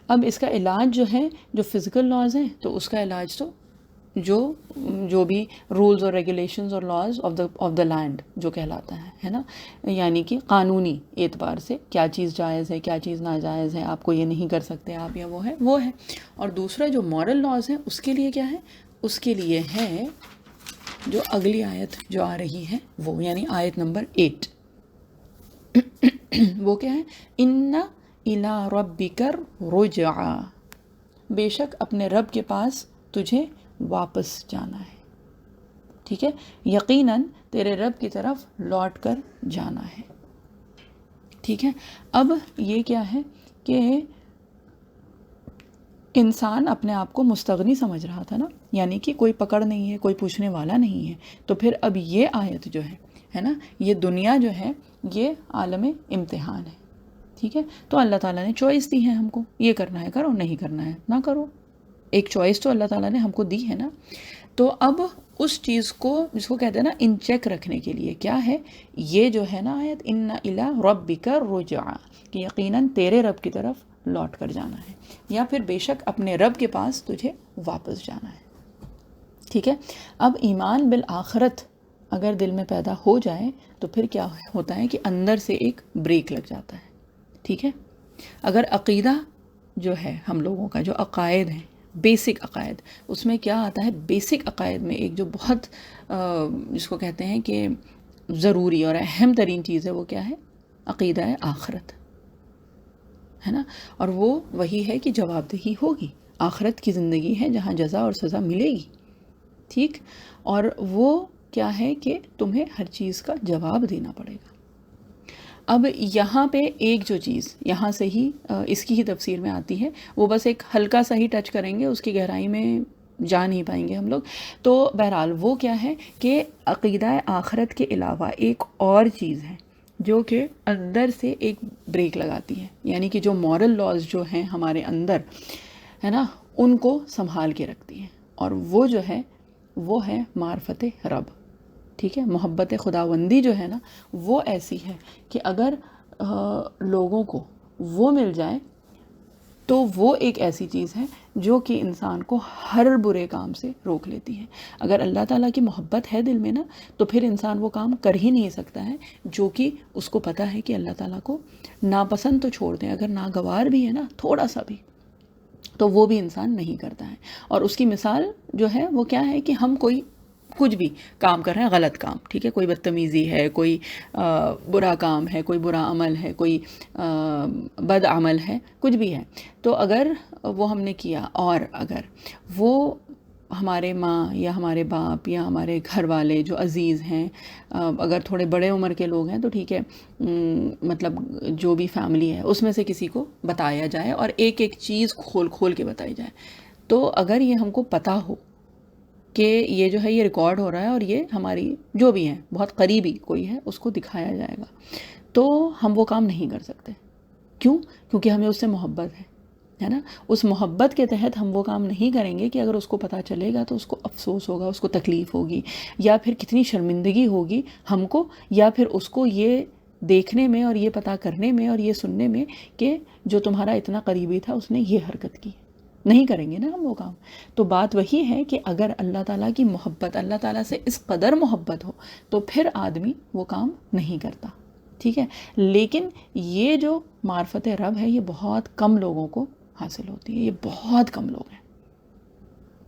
اب اس کا علاج جو ہے جو فزیکل لاز ہیں تو اس کا علاج تو جو بھی رولز اور ریگولیشنز اور لاز آف دا لینڈ جو کہلاتا ہے نا، یعنی کہ قانونی اعتبار سے کیا چیز جائز ہے کیا چیز ناجائز ہے، آپ کو یہ نہیں کر سکتے آپ، یا وہ ہے. اور دوسرا جو مورل لاز ہے اس کے لیے کیا ہے، اس کے لیے ہے جو اگلی آیت جو آ رہی ہے وہ، یعنی آیت نمبر 8. وہ کیا ہے، ان الی ربک الرجعی، بے شک اپنے رب کے پاس تجھے واپس جانا ہے. ٹھیک ہے. یقیناً تیرے رب کی طرف لوٹ کر جانا ہے. ٹھیک ہے. اب یہ کیا ہے کہ انسان اپنے آپ کو مستغنی سمجھ رہا تھا نا، یعنی کہ کوئی پکڑ نہیں ہے، کوئی پوچھنے والا نہیں ہے. تو پھر اب یہ آیت جو ہے نا، یہ دنیا جو ہے یہ عالم امتحان ہے. ٹھیک ہے. تو اللہ تعالیٰ نے چوائس دی ہے ہم کو، یہ کرنا ہے کرو، نہیں کرنا ہے نہ کرو. ایک چوائس تو اللہ تعالیٰ نے ہم کو دی ہے نا. تو اب اس چیز کو جس کو کہتے ہیں نا ان چیک رکھنے کے لیے کیا ہے یہ جو ہے نا آیت، ان الی ربک الرجعی، کہ یقیناً تیرے رب کی طرف لوٹ کر جانا ہے، یا پھر بے شک اپنے رب کے پاس تجھے واپس جانا ہے. ٹھیک ہے. اب ایمان بالآخرت اگر دل میں پیدا ہو جائے تو پھر کیا ہوتا ہے کہ اندر سے ایک بریک لگ جاتا ہے. ٹھیک ہے. اگر عقیدہ جو ہے ہم لوگوں کا جو عقائد ہیں بیسک عقائد، اس میں کیا آتا ہے، بیسک عقائد میں ایک جو بہت جس کو کہتے ہیں کہ ضروری اور اہم ترین چیز ہے، وہ کیا ہے، عقیدہ آخرت ہے نا. اور وہ وہی ہے کہ جواب دہی ہوگی، آخرت کی زندگی ہے جہاں جزا اور سزا ملے گی. ٹھیک. اور وہ کیا ہے کہ تمہیں ہر چیز کا جواب دینا پڑے گا. اب یہاں پہ ایک جو چیز یہاں سے ہی اس کی ہی تفسیر میں آتی ہے، وہ بس ایک ہلکا سا ہی ٹچ کریں گے، اس کی گہرائی میں جا نہیں پائیں گے ہم لوگ. تو بہرحال وہ کیا ہے کہ عقیدہ آخرت کے علاوہ ایک اور چیز ہے جو کہ اندر سے ایک بریک لگاتی ہے، یعنی کہ جو مورل لاز جو ہیں ہمارے اندر ہے نا، ان کو سنبھال کے رکھتی ہے. اور وہ جو ہے وہ ہے معرفت رب. ٹھیک ہے. محبت خداوندی جو ہے نا، وہ ایسی ہے کہ اگر لوگوں کو وہ مل جائے تو وہ ایک ایسی چیز ہے جو کہ انسان کو ہر برے کام سے روک لیتی ہے. اگر اللہ تعالیٰ کی محبت ہے دل میں نا، تو پھر انسان وہ کام کر ہی نہیں سکتا ہے جو کہ اس کو پتہ ہے کہ اللہ تعالیٰ کو ناپسند تو چھوڑ دیں، اگر ناگوار بھی ہے نا تھوڑا سا بھی، تو وہ بھی انسان نہیں کرتا ہے. اور اس کی مثال جو ہے وہ کیا ہے کہ ہم کوئی کچھ بھی کام کر رہے ہیں، غلط کام، ٹھیک ہے، کوئی بدتمیزی ہے، کوئی برا کام ہے، کوئی برا عمل ہے، کوئی بد عمل ہے، کچھ بھی ہے. تو اگر وہ ہم نے کیا اور اگر وہ ہمارے ماں یا ہمارے باپ یا ہمارے گھر والے جو عزیز ہیں، اگر تھوڑے بڑے عمر کے لوگ ہیں تو ٹھیک ہے، مطلب جو بھی فیملی ہے اس میں سے کسی کو بتایا جائے اور ایک ایک چیز کھول کھول کے بتائی جائے، تو اگر یہ ہم کو پتہ ہو کہ یہ جو ہے یہ ریکارڈ ہو رہا ہے اور یہ ہماری جو بھی ہے بہت قریبی کوئی ہے اس کو دکھایا جائے گا، تو ہم وہ کام نہیں کر سکتے. کیوں؟ کیونکہ ہمیں اس سے محبت ہے نا. اس محبت کے تحت ہم وہ کام نہیں کریں گے کہ اگر اس کو پتہ چلے گا تو اس کو افسوس ہوگا، اس کو تکلیف ہوگی، یا پھر کتنی شرمندگی ہوگی ہم کو، یا پھر اس کو یہ دیکھنے میں اور یہ پتہ کرنے میں اور یہ سننے میں کہ جو تمہارا اتنا قریبی تھا اس نے یہ حرکت کی. نہیں کریں گے نا ہم وہ کام. تو بات وہی ہے کہ اگر اللہ تعالیٰ کی محبت، اللہ تعالیٰ سے اس قدر محبت ہو تو پھر آدمی وہ کام نہیں کرتا. ٹھیک ہے. لیکن یہ جو معرفت رب ہے یہ بہت کم لوگوں کو حاصل ہوتی ہے، یہ بہت کم لوگ ہیں.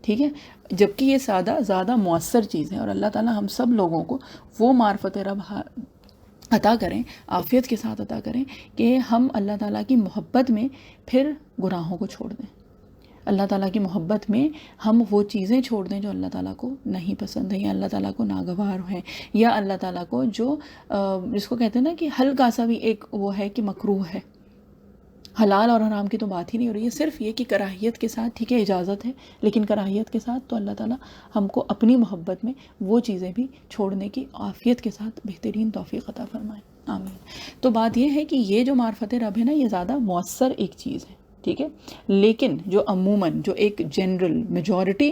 ٹھیک ہے. جبکہ یہ زیادہ مؤثر چیز ہے، اور اللہ تعالیٰ ہم سب لوگوں کو وہ معرفت رب عطا کریں، عافیت کے ساتھ عطا کریں کہ ہم اللہ تعالیٰ کی محبت میں پھر گناہوں کو چھوڑ دیں. اللہ تعالیٰ کی محبت میں ہم وہ چیزیں چھوڑ دیں جو اللہ تعالیٰ کو نہیں پسند ہیں، یا اللہ تعالیٰ کو ناگوار ہیں، یا اللہ تعالیٰ کو جو جس کو کہتے ہیں نا کہ ہلکا سا بھی ایک وہ ہے کہ مکروہ ہے. حلال اور حرام کی تو بات ہی نہیں ہو رہی ہے، صرف یہ کہ کراہیت کے ساتھ، ٹھیک ہے اجازت ہے لیکن کراہیت کے ساتھ، تو اللہ تعالیٰ ہم کو اپنی محبت میں وہ چیزیں بھی چھوڑنے کی عافیت کے ساتھ بہترین توفیق عطا فرمائے. آمین. تو بات یہ ہے کہ یہ جو معرفت رب ہے نا، یہ زیادہ مؤثر ایک چیز ہے. ٹھیک ہے. لیکن جو عموماً جو ایک جنرل میجورٹی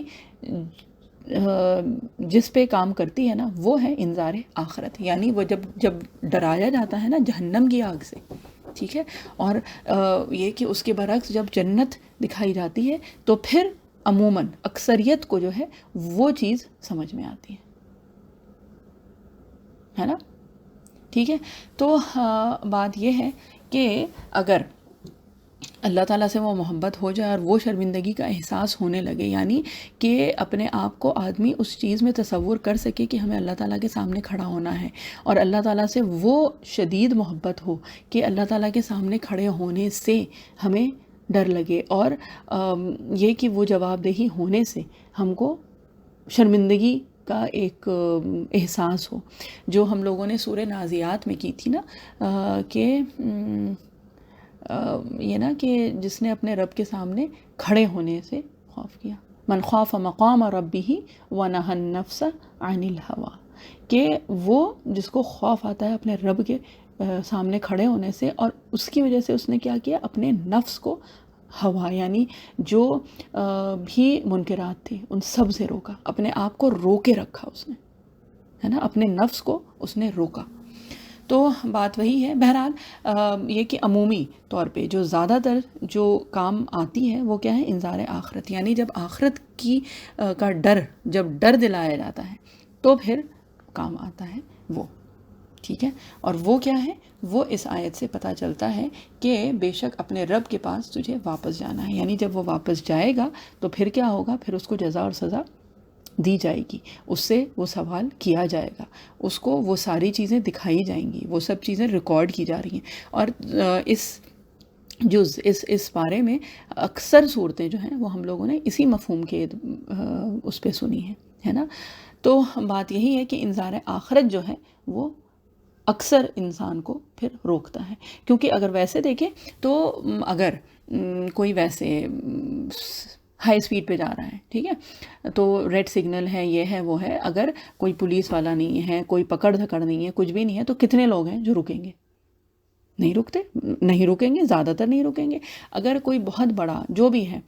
جس پہ کام کرتی ہے نا، وہ ہے انذار آخرت. یعنی وہ جب ڈرایا جاتا ہے نا جہنم کی آگ سے، ٹھیک ہے، اور یہ کہ اس کے برعکس جب جنت دکھائی جاتی ہے تو پھر عموماً اکثریت کو جو ہے وہ چیز سمجھ میں آتی ہے نا. ٹھیک ہے. تو بات یہ ہے کہ اگر اللہ تعالیٰ سے وہ محبت ہو جائے اور وہ شرمندگی کا احساس ہونے لگے، یعنی کہ اپنے آپ کو آدمی اس چیز میں تصور کر سکے کہ ہمیں اللہ تعالیٰ کے سامنے کھڑا ہونا ہے، اور اللہ تعالیٰ سے وہ شدید محبت ہو کہ اللہ تعالیٰ کے سامنے کھڑے ہونے سے ہمیں ڈر لگے، اور یہ کہ وہ جواب دہی ہونے سے ہم کو شرمندگی کا ایک احساس ہو، جو ہم لوگوں نے سورہ نازیات میں کی تھی نا، کہ یہ نا کہ جس نے اپنے رب کے سامنے کھڑے ہونے سے خوف کیا، من خاف مقام ربہ ونہى النفس عن الہوى، کہ وہ جس کو خوف آتا ہے اپنے رب کے سامنے کھڑے ہونے سے، اور اس کی وجہ سے اس نے کیا کیا، اپنے نفس کو ہوا یعنی جو بھی منکرات تھے ان سب سے روکا، اپنے آپ کو روکے رکھا اس نے، ہے نا، اپنے نفس کو اس نے روکا. تو بات وہی ہے. بہرحال یہ کہ عمومی طور پہ جو زیادہ تر جو کام آتی ہے وہ کیا ہے، انذار آخرت. یعنی جب آخرت کی کا ڈر، جب ڈر دلایا جاتا ہے تو پھر کام آتا ہے وہ، ٹھیک ہے. اور وہ کیا ہے؟ وہ اس آیت سے پتہ چلتا ہے کہ بے شک اپنے رب کے پاس تجھے واپس جانا ہے. یعنی جب وہ واپس جائے گا تو پھر کیا ہوگا؟ پھر اس کو جزا اور سزا دی جائے گی، اس سے وہ سوال کیا جائے گا، اس کو وہ ساری چیزیں دکھائی جائیں گی، وہ سب چیزیں ریکارڈ کی جا رہی ہیں. اور اس بارے میں اکثر صورتیں جو ہیں وہ ہم لوگوں نے اسی مفہوم کے اس پہ سنی ہے نا. تو بات یہی ہے کہ انذار آخرت جو ہے وہ اکثر انسان کو پھر روکتا ہے. کیونکہ اگر ویسے دیکھیں تو اگر کوئی ویسے ہائی اسپیڈ پہ جا رہا ہے، ٹھیک ہے، تو ریڈ سگنل ہے، یہ ہے وہ ہے، اگر کوئی پولیس والا نہیں ہے، کوئی پکڑ دھکڑ نہیں ہے، کچھ بھی نہیں ہے، تو کتنے لوگ ہیں جو رکیں گے؟ نہیں رکیں گے، زیادہ تر نہیں رکیں گے. اگر کوئی بہت بڑا جو بھی ہے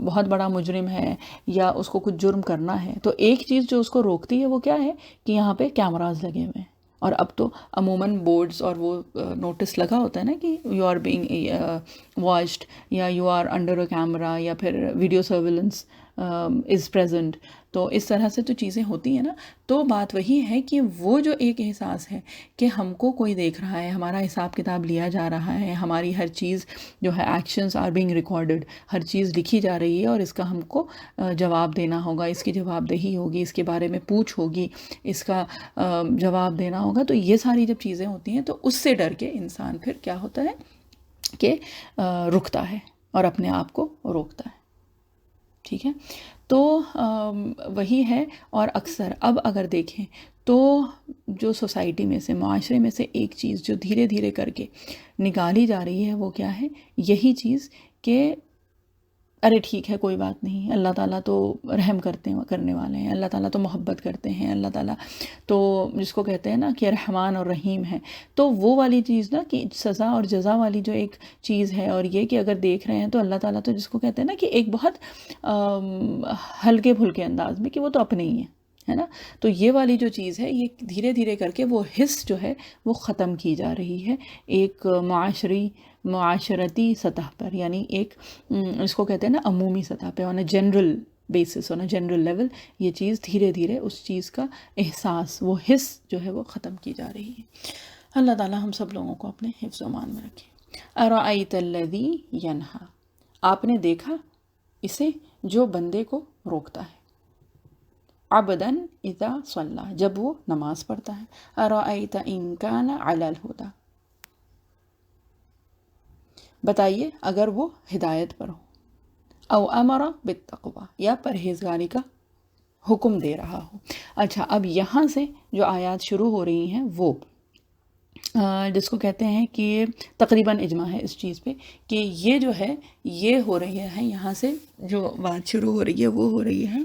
بہت بڑا مجرم ہے یا اس کو کچھ جرم کرنا ہے، تو ایک چیز جو اس کو روکتی ہے وہ کیا ہے کہ یہاں پہ کیمراز لگے ہوئے ہیں. اور اب تو عموماً بورڈز اور وہ نوٹس لگا ہوتا ہے نا کہ یو آر بینگ واچڈ، یا you are under a camera, یا پھر ویڈیو سرویلنس از پریزنٹ. تو اس طرح سے تو چیزیں ہوتی ہیں نا. تو بات وہی ہے کہ وہ جو ایک احساس ہے کہ ہم کو کوئی دیکھ رہا ہے، ہمارا حساب کتاب لیا جا رہا ہے، ہماری ہر چیز جو ہے ایکشنز آر بینگ ریکارڈڈ، ہر چیز لکھی جا رہی ہے، اور اس کا ہم کو جواب دینا ہوگا، اس کی جواب دہی ہوگی، اس کے بارے میں پوچھ ہوگی، اس کا جواب دینا ہوگا. تو یہ ساری جب چیزیں ہوتی ہیں تو اس سے ڈر کے انسان پھر کیا ہوتا ہے کہ رکتا ہے اور اپنے آپ کو روکتا ہے. ٹھیک ہے، تو وہی ہے. اور اکثر اب اگر دیکھیں تو جو سوسائٹی میں سے، معاشرے میں سے ایک چیز جو دھیرے دھیرے کر کے نکالی جا رہی ہے وہ کیا ہے؟ یہی چیز کہ ارے ٹھیک ہے، کوئی بات نہیں، اللہ تعالیٰ تو رحم کرنے والے ہیں، اللہ تعالیٰ تو محبت کرتے ہیں، اللہ تعالیٰ تو جس کو کہتے ہیں نا کہ رحمان اور رحیم ہے. تو وہ والی چیز نا کہ سزا اور جزا والی جو ایک چیز ہے، اور یہ کہ اگر دیکھ رہے ہیں تو اللہ تعالیٰ تو جس کو کہتے ہیں نا کہ ایک بہت ہلکے پھلکے انداز میں کہ وہ تو اپنے ہی ہیں، ہے نا. تو یہ والی جو چیز ہے یہ دھیرے دھیرے کر کے وہ حس جو ہے وہ ختم کی جا رہی ہے ایک معاشرتی سطح پر. یعنی ایک اس کو کہتے ہیں نا عمومی سطح پہ، on a general basis, on a general level, یہ چیز دھیرے دھیرے اس چیز کا احساس، وہ حس جو ہے وہ ختم کی جا رہی ہے. اللہ تعالیٰ ہم سب لوگوں کو اپنے حفظ و امان میں رکھے. ارأیت الذی ینہا، آپ نے دیکھا اسے جو بندے کو روکتا ہے، عبدا اذا صلی، جب وہ نماز پڑھتا ہے. ارأیت ان کان علی الہدی، بتائیے اگر وہ ہدایت پر ہو. او امر بالتقوی، یا پرہیزگاری کا حکم دے رہا ہو. اچھا، اب یہاں سے جو آیات شروع ہو رہی ہیں وہ جس کو کہتے ہیں کہ تقریباً اجماع ہے اس چیز پہ کہ یہ جو ہے یہ ہو رہی ہے، یہاں سے جو بات شروع ہو رہی ہے وہ ہو رہی ہے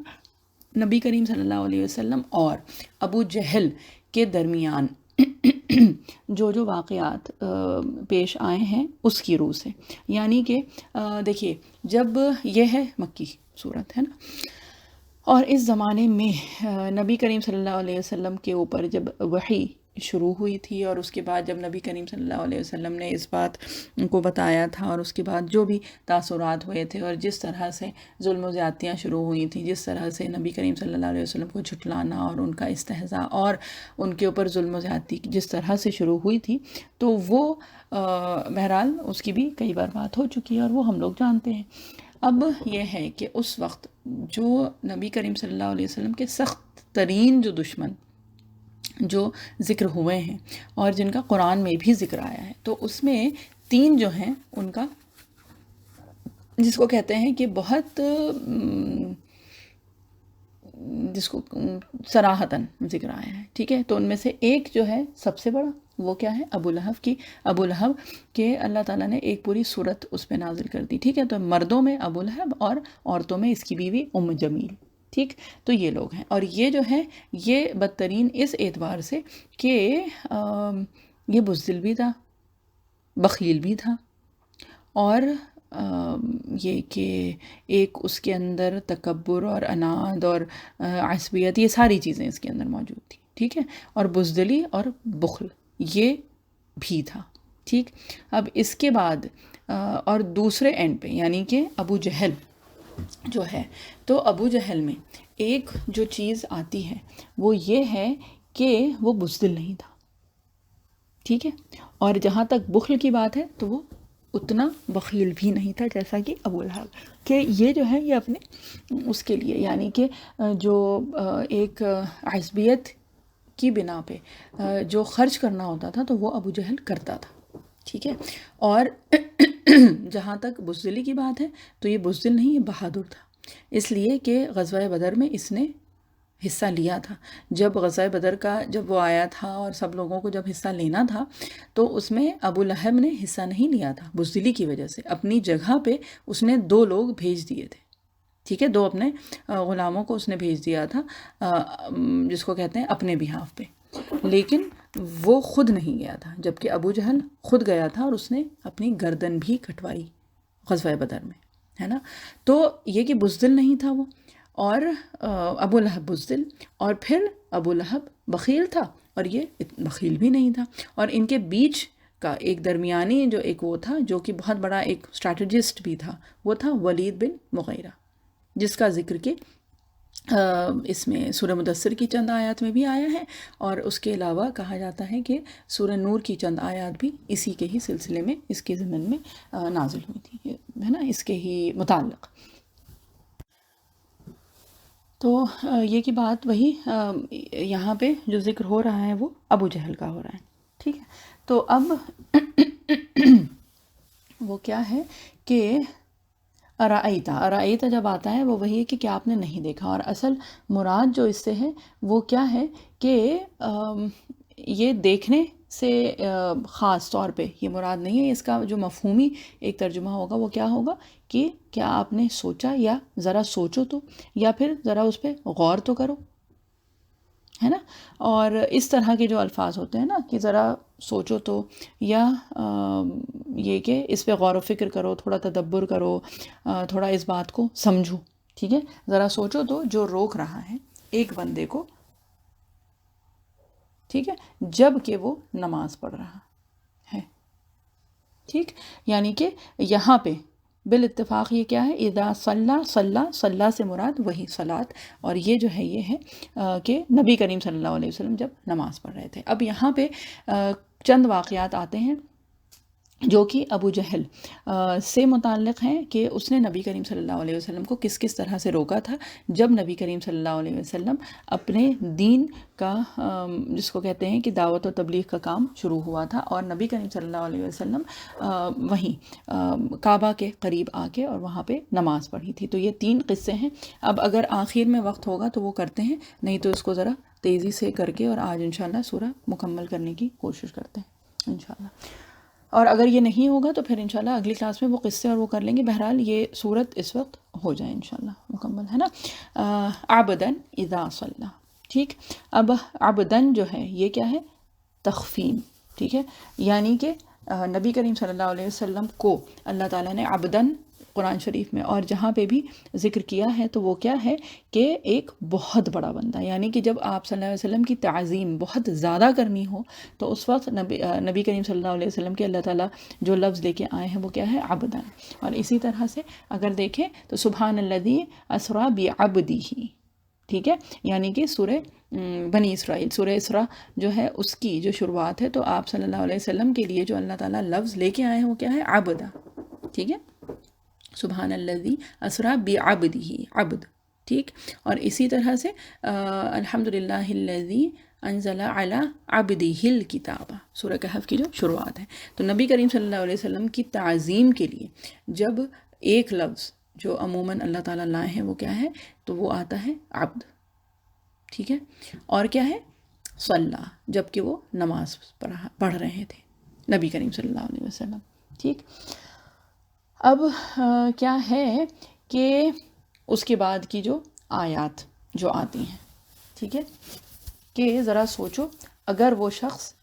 نبی کریم صلی اللہ علیہ وسلم اور ابو جہل کے درمیان جو واقعات پیش آئے ہیں اس کی روح سے. یعنی کہ دیکھیے، جب یہ ہے مکی صورت ہے نا، اور اس زمانے میں نبی کریم صلی اللہ علیہ وسلم کے اوپر جب وحی شروع ہوئی تھی، اور اس کے بعد جب نبی کریم صلی اللہ علیہ وسلم نے اس بات کو بتایا تھا، اور اس کے بعد جو بھی تاثرات ہوئے تھے اور جس طرح سے ظلم و زیادتیاں شروع ہوئی تھیں، جس طرح سے نبی کریم صلی اللہ علیہ وسلم کو جھٹلانا اور ان کا استہزاء اور ان کے اوپر ظلم و زیادتی جس طرح سے شروع ہوئی تھی، تو وہ بہرحال اس کی بھی کئی بار بات ہو چکی ہے اور وہ ہم لوگ جانتے ہیں. اب یہ ہے کہ اس وقت جو نبی کریم صلی اللہ علیہ وسلم کے سخت ترین جو دشمن جو ذکر ہوئے ہیں اور جن کا قرآن میں بھی ذکر آیا ہے، تو اس میں 3 جو ہیں ان کا جس کو کہتے ہیں کہ بہت جس کو صراحتاً ذکر آیا ہے. ٹھیک ہے، تو ان میں سے ایک جو ہے سب سے بڑا وہ کیا ہے؟ ابو لہب کہ اللہ تعالیٰ نے ایک پوری صورت اس پہ نازل کر دی. ٹھیک ہے، تو مردوں میں ابو لہب اور عورتوں میں اس کی بیوی ام جمیل. ٹھیک، تو یہ لوگ ہیں. اور یہ جو ہے یہ بدترین اس اعتبار سے کہ یہ بزدل بھی تھا، بخیل بھی تھا، اور یہ کہ ایک اس کے اندر تکبر اور اناد اور عصبیت، یہ ساری چیزیں اس کے اندر موجود تھیں. ٹھیک ہے، اور بزدلی اور بخل یہ بھی تھا. ٹھیک، اب اس کے بعد اور دوسرے اینڈ پہ یعنی کہ ابو جہل جو ہے، تو ابو جہل میں ایک جو چیز آتی ہے وہ یہ ہے کہ وہ بزدل نہیں تھا، ٹھیک ہے، اور جہاں تک بخل کی بات ہے تو وہ اتنا بخیل بھی نہیں تھا جیسا کہ ابو لہب، کہ یہ جو ہے یہ اپنے اس کے لیے، یعنی کہ جو ایک عصبیت کی بنا پہ جو خرچ کرنا ہوتا تھا تو وہ ابو جہل کرتا تھا، ٹھیک ہے. اور جہاں تک بزدلی کی بات ہے تو یہ بزدل نہیں، یہ بہادر تھا، اس لیے کہ غزوہ بدر میں اس نے حصہ لیا تھا. جب غزوہ بدر کا جب وہ آیا تھا اور سب لوگوں کو جب حصہ لینا تھا تو اس میں ابو لہب نے حصہ نہیں لیا تھا بزدلی کی وجہ سے. اپنی جگہ پہ اس نے 2 لوگ بھیج دیے تھے، ٹھیک ہے، 2 اپنے غلاموں کو اس نے بھیج دیا تھا جس کو کہتے ہیں اپنے بہاف پہ، لیکن وہ خود نہیں گیا تھا، جبکہ ابو جہل خود گیا تھا اور اس نے اپنی گردن بھی کٹوائی غزوہ بدر میں، ہے نا. تو یہ کہ بزدل نہیں تھا وہ، اور ابو لہب بزدل، اور پھر ابو لہب بخیل تھا اور یہ بخیل بھی نہیں تھا. اور ان کے بیچ کا ایک درمیانی جو ایک وہ تھا جو کہ بہت بڑا ایک اسٹریٹجسٹ بھی تھا، وہ تھا ولید بن مغیرہ، جس کا ذکر کہ اس میں سورہ مدثر کی چند آیات میں بھی آیا ہے، اور اس کے علاوہ کہا جاتا ہے کہ سورہ نور کی چند آیات بھی اسی کے ہی سلسلے میں، اس کے ضمن میں نازل ہوئی تھی، ہے نا، اس کے ہی متعلق. تو یہ کی بات وہی یہاں پہ جو ذکر ہو رہا ہے وہ ابو جہل کا ہو رہا ہے، ٹھیک ہے. تو اب وہ کیا ہے کہ ارائیتا جب آتا ہے وہ وہی ہے کہ کیا آپ نے نہیں دیکھا، اور اصل مراد جو اس سے ہے وہ کیا ہے کہ یہ دیکھنے سے خاص طور پہ یہ مراد نہیں ہے. اس کا جو مفہومی ایک ترجمہ ہوگا وہ کیا ہوگا کہ کیا آپ نے سوچا، یا ذرا سوچو تو، یا پھر ذرا اس پہ غور تو کرو، ہے نا. اور اس طرح کے جو الفاظ ہوتے ہیں نا کہ ذرا سوچو تو، یا یہ کہ اس پہ غور و فکر کرو، تھوڑا تدبر کرو، تھوڑا اس بات کو سمجھو، ٹھیک ہے. ذرا سوچو تو جو روک رہا ہے ایک بندے کو، ٹھیک ہے، جب کہ وہ نماز پڑھ رہا ہے، ٹھیک. یعنی کہ یہاں پہ بالاتفاق یہ کیا ہے، اذا صلی سے مراد وہی صلاۃ، اور یہ جو ہے یہ ہے کہ نبی کریم صلی اللہ علیہ وسلم جب نماز پڑھ رہے تھے. اب یہاں پہ چند واقعات آتے ہیں جو کہ ابو جہل سے متعلق ہیں، کہ اس نے نبی کریم صلی اللہ علیہ وسلم کو کس کس طرح سے روکا تھا جب نبی کریم صلی اللہ علیہ وسلم اپنے دین کا جس کو کہتے ہیں کہ دعوت و تبلیغ کا کام شروع ہوا تھا، اور نبی کریم صلی اللہ علیہ وسلم وہیں کعبہ کے قریب آ کے اور وہاں پہ نماز پڑھی تھی. تو یہ 3 قصے ہیں. اب اگر آخر میں وقت ہوگا تو وہ کرتے ہیں، نہیں تو اس کو ذرا تیزی سے کر کے اور آج انشاءاللہ سورہ مکمل کرنے کی کوشش کرتے ہیں انشاءاللہ. اور اگر یہ نہیں ہوگا تو پھر انشاءاللہ اگلی کلاس میں وہ قصے اور وہ کر لیں گے. بہرحال یہ صورت اس وقت ہو جائے انشاءاللہ مکمل، ہے نا. عبداً اذا صلی، ٹھیک. اب عبداً جو ہے یہ کیا ہے، تخفیم، ٹھیک ہے. یعنی کہ نبی کریم صلی اللہ علیہ وسلم کو اللہ تعالیٰ نے عبداً قرآن شریف میں اور جہاں پہ بھی ذکر کیا ہے تو وہ کیا ہے کہ ایک بہت بڑا بندہ. یعنی کہ جب آپ صلی اللہ علیہ وسلم کی تعظیم بہت زیادہ کرنی ہو تو اس وقت نبی کریم صلی اللہ علیہ وسلم کے اللہ تعالیٰ جو لفظ لے کے آئے ہیں وہ کیا ہے، عبداً. اور اسی طرح سے اگر دیکھیں تو سبحان الذی اسریٰ بعبدہ، ٹھیک ہے. یعنی کہ سورہ بنی اسرائیل، سورہ اسراء جو ہے اس کی جو شروعات ہے، تو آپ صلی اللہ علیہ وسلم کے لیے جو اللہ تعالیٰ لفظ لے کے آئے ہیں وہ کیا ہے، عبدہ، ٹھیک ہے. سبحان الذی اسریٰ بعبدہ، عبد، ٹھیک. اور اسی طرح سے الحمدللہ الذی انزل علی عبدہ الکتاب، سورہ کہف کی جو شروعات ہے. تو نبی کریم صلی اللہ علیہ وسلم کی تعظیم کے لیے جب ایک لفظ جو عموماً اللہ تعالیٰ لائے ہیں وہ کیا ہے، تو وہ آتا ہے عبد، ٹھیک ہے. اور کیا ہے، صلی، جب کہ وہ نماز پڑھ رہے تھے نبی کریم صلی اللہ علیہ وسلم، ٹھیک. اب کیا ہے کہ اس کے بعد کی جو آیات جو آتی ہیں، ٹھیک ہے، کہ ذرا سوچو اگر وہ شخص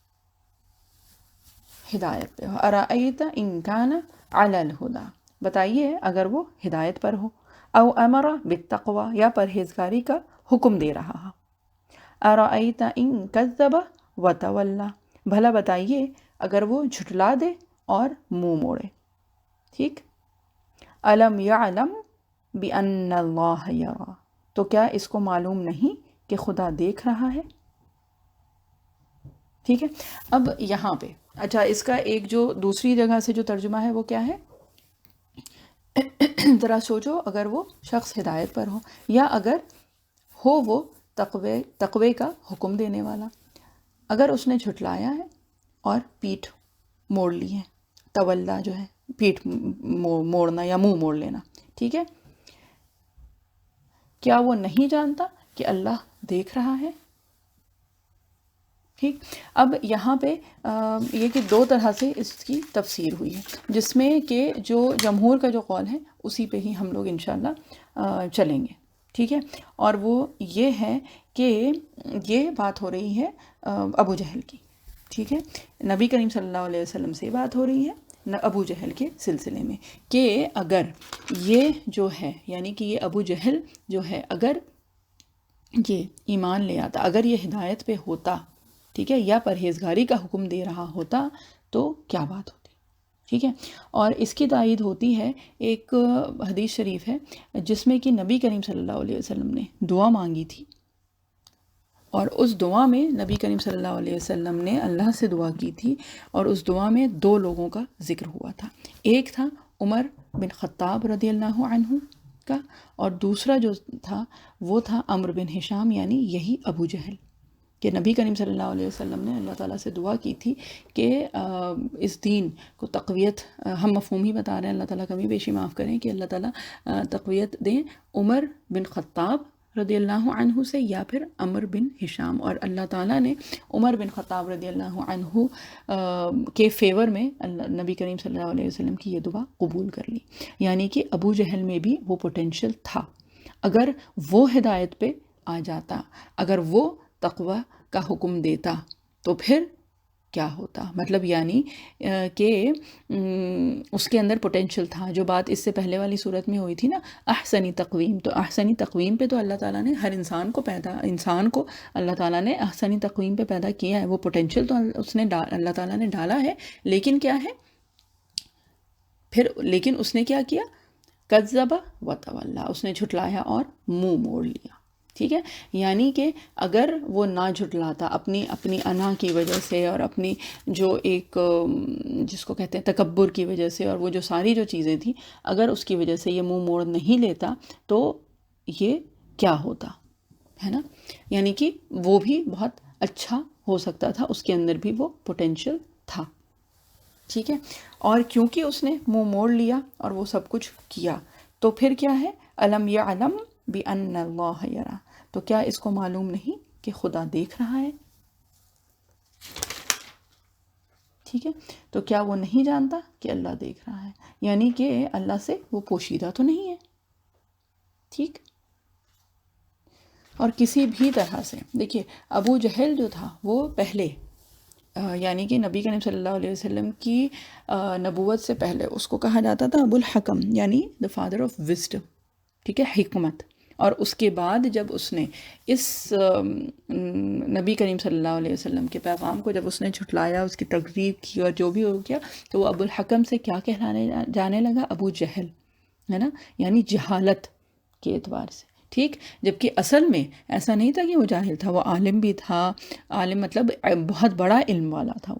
ہدایت پہ ہو، ارأیت ان کان علی الہدی، بتائیے اگر وہ ہدایت پر ہو، او امر بالتقوی، یا پرہیزگاری کا حکم دے رہا ہو، ارأیت ان کذب وتولی، بھلا بتائیے اگر وہ جھٹلا دے اور منہ موڑے، ٹھیک. الم یعلم بان اللہ یری، تو کیا اس کو معلوم نہیں کہ خدا دیکھ رہا ہے. ٹھیک ہے. اب یہاں پہ اچھا اس کا ایک جو دوسری جگہ سے جو ترجمہ ہے وہ کیا ہے، ذرا سوچو، اگر وہ شخص ہدایت پر ہو یا اگر ہو وہ تقوی کا حکم دینے والا، اگر اس نے جھٹلایا ہے اور پیٹھ موڑ لی ہے، تولا جو ہے پیٹھ موڑنا یا منہ موڑ لینا، ٹھیک ہے، کیا وہ نہیں جانتا کہ اللہ دیکھ رہا ہے؟ ٹھیک. اب یہاں پہ یہ کہ دو طرح سے اس کی تفسیر ہوئی ہے، جس میں کہ جو جمہور کا جو قول ہے اسی پہ ہی ہم لوگ انشاءاللہ چلیں گے. ٹھیک ہے. اور وہ یہ ہے کہ یہ بات ہو رہی ہے ابو جہل کی. ٹھیک ہے. نبی کریم صلی اللہ علیہ وسلم سے بات ہو رہی ہے ابو جہل کے سلسلے میں، کہ اگر یہ جو ہے یعنی کہ یہ ابو جہل جو ہے اگر یہ ایمان لے آتا، اگر یہ ہدایت پہ ہوتا، ٹھیک ہے، یا پرہیزگاری کا حکم دے رہا ہوتا تو کیا بات ہوتی. ٹھیک ہے. اور اس کی تائید ہوتی ہے ایک حدیث شریف ہے جس میں کہ نبی کریم صلی اللہ علیہ وسلم نے دعا مانگی تھی، اور اس دعا میں نبی کریم صلی اللہ علیہ وسلم نے اللہ سے دعا کی تھی، اور اس دعا میں دو لوگوں کا ذکر ہوا تھا. ایک تھا عمر بن خطاب رضی اللہ عنہ کا، اور دوسرا جو تھا وہ تھا عمرو بن ہشام، یعنی یہی ابو جہل، کہ نبی کریم صلی اللہ علیہ وسلم نے اللہ تعالیٰ سے دعا کی تھی کہ اس دین کو تقویت، ہم مفہوم ہی بتا رہے ہیں، اللہ تعالیٰ کمی بیشی معاف کریں، کہ اللہ تعالیٰ تقویت دیں عمر بن خطاب رضی اللہ عنہ سے یا پھر عمرو بن ہشام. اور اللہ تعالیٰ نے عمر بن خطاب رضی اللہ عنہ کے فیور میں نبی کریم صلی اللہ علیہ وسلم کی یہ دعا قبول کر لی. یعنی کہ ابو جہل میں بھی وہ پوٹینشل تھا، اگر وہ ہدایت پہ آ جاتا، اگر وہ تقوی کا حکم دیتا تو پھر کیا ہوتا. مطلب یعنی کہ اس کے اندر پوٹینشل تھا. جو بات اس سے پہلے والی صورت میں ہوئی تھی نا، احسنی تقویم، تو احسنی تقویم پہ تو اللہ تعالیٰ نے ہر انسان کو اللہ تعالیٰ نے احسنی تقویم پہ پیدا کیا ہے. وہ پوٹینشل تو اس نے اللہ تعالیٰ نے ڈالا ہے، لیکن کیا ہے پھر، لیکن اس نے کیا کیا، کذب و تولا، اس نے جھٹلایا اور منہ موڑ لیا. ٹھیک ہے. یعنی کہ اگر وہ نہ جھٹلاتا اپنی انا کی وجہ سے، اور اپنی جو ایک جس کو کہتے ہیں تکبر کی وجہ سے، اور وہ جو ساری جو چیزیں تھیں، اگر اس کی وجہ سے یہ منہ موڑ نہیں لیتا تو یہ کیا ہوتا ہے نا. یعنی کہ وہ بھی بہت اچھا ہو سکتا تھا، اس کے اندر بھی وہ پوٹینشل تھا. ٹھیک ہے. اور کیونکہ اس نے منہ موڑ لیا اور وہ سب کچھ کیا، تو پھر کیا ہے، الم یعلم بأن اللہ یرا، تو کیا اس کو معلوم نہیں کہ خدا دیکھ رہا ہے. ٹھیک ہے. تو کیا وہ نہیں جانتا کہ اللہ دیکھ رہا ہے، یعنی کہ اللہ سے وہ پوشیدہ تو نہیں ہے. ٹھیک. اور کسی بھی طرح سے دیکھیے، ابو جہل جو تھا وہ پہلے یعنی کہ نبی کریم صلی اللہ علیہ وسلم کی نبوت سے پہلے اس کو کہا جاتا تھا ابو الحکم، یعنی دا فادر آف وزڈم. ٹھیک ہے، حکمت. اور اس کے بعد جب اس نے اس نبی کریم صلی اللہ علیہ وسلم کے پیغام کو جب اس نے جھٹلایا، اس کی تکذیب کی اور جو بھی ہو گیا، تو وہ ابو الحکم سے کیا کہلانے جانے لگا، ابو جہل، ہے نا، یعنی جہالت کے اعتبار سے. ٹھیک. جبکہ اصل میں ایسا نہیں تھا کہ وہ جاہل تھا، وہ عالم بھی تھا. عالم مطلب بہت بڑا علم والا تھا،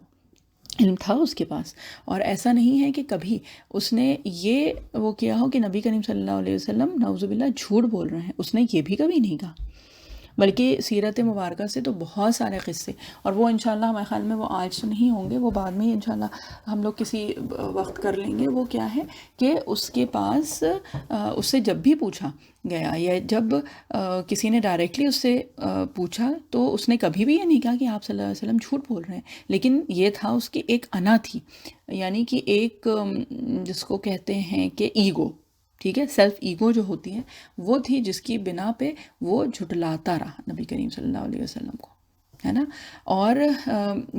علم تھا اس کے پاس. اور ایسا نہیں ہے کہ کبھی اس نے یہ وہ کیا ہو کہ نبی کریم صلی اللہ علیہ وسلم نعوذ باللہ جھوٹ بول رہے ہیں، اس نے یہ بھی کبھی نہیں کہا. بلکہ سیرت مبارکہ سے تو بہت سارے قصے، اور وہ انشاءاللہ ہمارے خیال میں وہ آج تو نہیں ہوں گے، وہ بعد میں انشاءاللہ ہم لوگ کسی وقت کر لیں گے. وہ کیا ہے کہ اس کے پاس اس سے جب بھی پوچھا گیا، یا جب کسی نے ڈائریکٹلی اس سے پوچھا، تو اس نے کبھی بھی یہ نہیں کہا کہ آپ صلی اللہ علیہ وسلم جھوٹ بول رہے ہیں. لیکن یہ تھا اس کی ایک انا تھی، یعنی کہ ایک جس کو کہتے ہیں کہ ایگو. ٹھیک ہے، سیلف ایگو جو ہوتی ہے وہ تھی، جس کی بنا پہ وہ جھٹلاتا رہا نبی کریم صلی اللہ علیہ وسلم کو، ہے نا. اور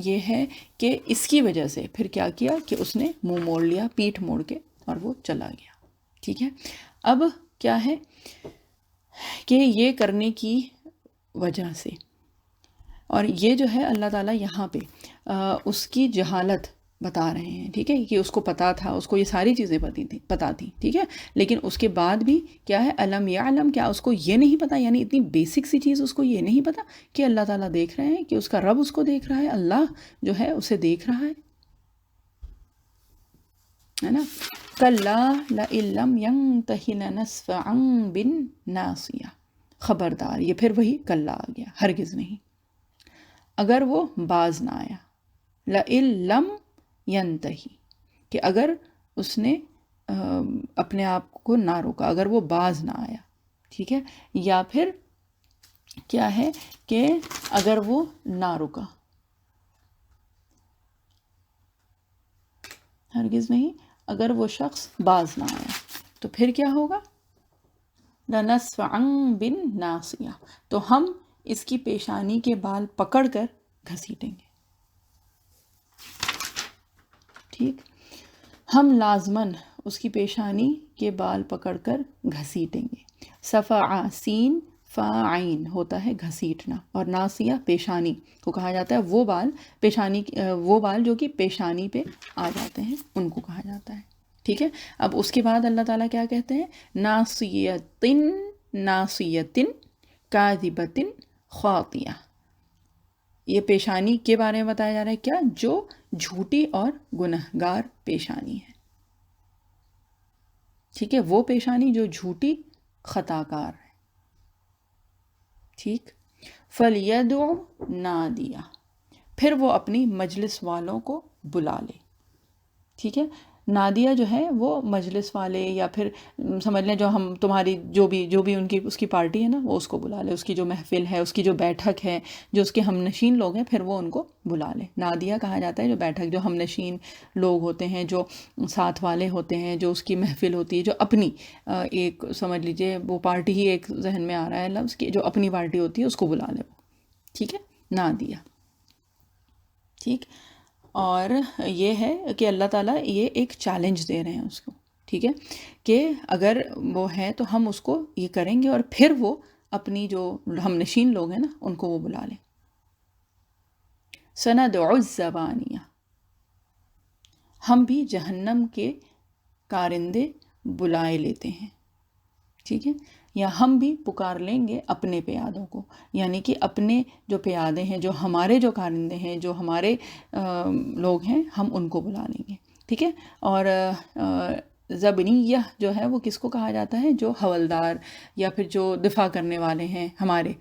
یہ ہے کہ اس کی وجہ سے پھر کیا کیا کہ اس نے منہ موڑ لیا، پیٹھ موڑ کے، اور وہ چلا گیا. ٹھیک ہے. اب کیا ہے کہ یہ کرنے کی وجہ سے، اور یہ جو ہے اللہ تعالیٰ یہاں پہ اس کی جہالت بتا رہے ہیں، ٹھیک ہے، کہ اس کو پتہ تھا، اس کو یہ ساری چیزیں پتہ تھیں، ٹھیک ہے، لیکن اس کے بعد بھی کیا ہے، علم یعلم، کیا اس کو یہ نہیں پتہ، یعنی اتنی بیسک سی چیز اس کو یہ نہیں پتہ کہ اللہ تعالیٰ دیکھ رہے ہیں، کہ اس کا رب اس کو دیکھ رہا ہے، اللہ جو ہے اسے دیکھ رہا ہے نا. کلا لئن لم ینتہ لنسفعا بالناصیہ، خبردار، یہ پھر وہی کلا آ گیا، ہرگز نہیں، اگر وہ باز نہ آیا، لئن لم ینتہی، کہ اگر اس نے اپنے آپ کو نہ روکا، اگر وہ باز نہ آیا، ٹھیک ہے، یا پھر کیا ہے کہ اگر وہ نہ رکا، ہرگز نہیں، اگر وہ شخص باز نہ آیا تو پھر کیا ہوگا، لنسفعا بالناصیہ، تو ہم اس کی پیشانی کے بال پکڑ کر گھسیٹیں گے، ٹھیک، ہم لازماً اس کی پیشانی کے بال پکڑ کر گھسیٹیں گے. صفع سین فاعین ہوتا ہے گھسیٹنا، اور ناصیہ پیشانی کو کہا جاتا ہے، وہ بال پیشانی، وہ بال جو کہ پیشانی پہ آ جاتے ہیں ان کو کہا جاتا ہے، ٹھیک ہے. اب اس کے بعد اللہ تعالیٰ کیا کہتے ہیں، ناصیتن، ناصیتن کاذبتن خاطیہ، یہ پیشانی کے بارے میں بتایا جا رہا ہے، کیا، جو جھوٹی اور گنہگار پیشانی ہے، ٹھیک ہے، وہ پیشانی جو جھوٹی خطا کار ہے، ٹھیک. فَلْيَدْعُ نَادِيَهْ، پھر وہ اپنی مجلس والوں کو بلا لے، ٹھیک ہے. نادیہ جو ہے وہ مجلس والے، یا پھر سمجھ لیں جو ہم تمہاری جو بھی ان کی اس کی پارٹی ہے نا، وہ اس کو بلا لے، اس کی جو محفل ہے، اس کی جو بیٹھک ہے، جو اس کے ہم نشین لوگ ہیں، پھر وہ ان کو بلا لے. نادیہ کہا جاتا ہے جو بیٹھک، جو ہم نشین لوگ ہوتے ہیں، جو ساتھ والے ہوتے ہیں، جو اس کی محفل ہوتی ہے، جو اپنی ایک سمجھ لیجئے وہ پارٹی ہی ایک ذہن میں آ رہا ہے لفظ، کی جو اپنی پارٹی ہوتی ہے اس کو بلا لے، ٹھیک ہے، نادیہ، ٹھیک. اور یہ ہے کہ اللہ تعالیٰ یہ ایک چیلنج دے رہے ہیں اس کو، ٹھیک ہے، کہ اگر وہ ہے تو ہم اس کو یہ کریں گے، اور پھر وہ اپنی جو ہم نشین لوگ ہیں نا ان کو وہ بلا لیں. سندع الزبانیہ، ہم بھی جہنم کے کارندے بلائے لیتے ہیں، ٹھیک ہے، یا ہم بھی پکار لیں گے اپنے پیادوں کو، یعنی کہ اپنے جو پیادے ہیں، جو ہمارے جو کارندے ہیں، جو ہمارے لوگ ہیں، ہم ان کو بلا لیں گے، ٹھیک ہے. اور زبنیہ جو ہے وہ کس کو کہا جاتا ہے، جو حولدار یا پھر جو دفاع کرنے والے ہیں ہمارے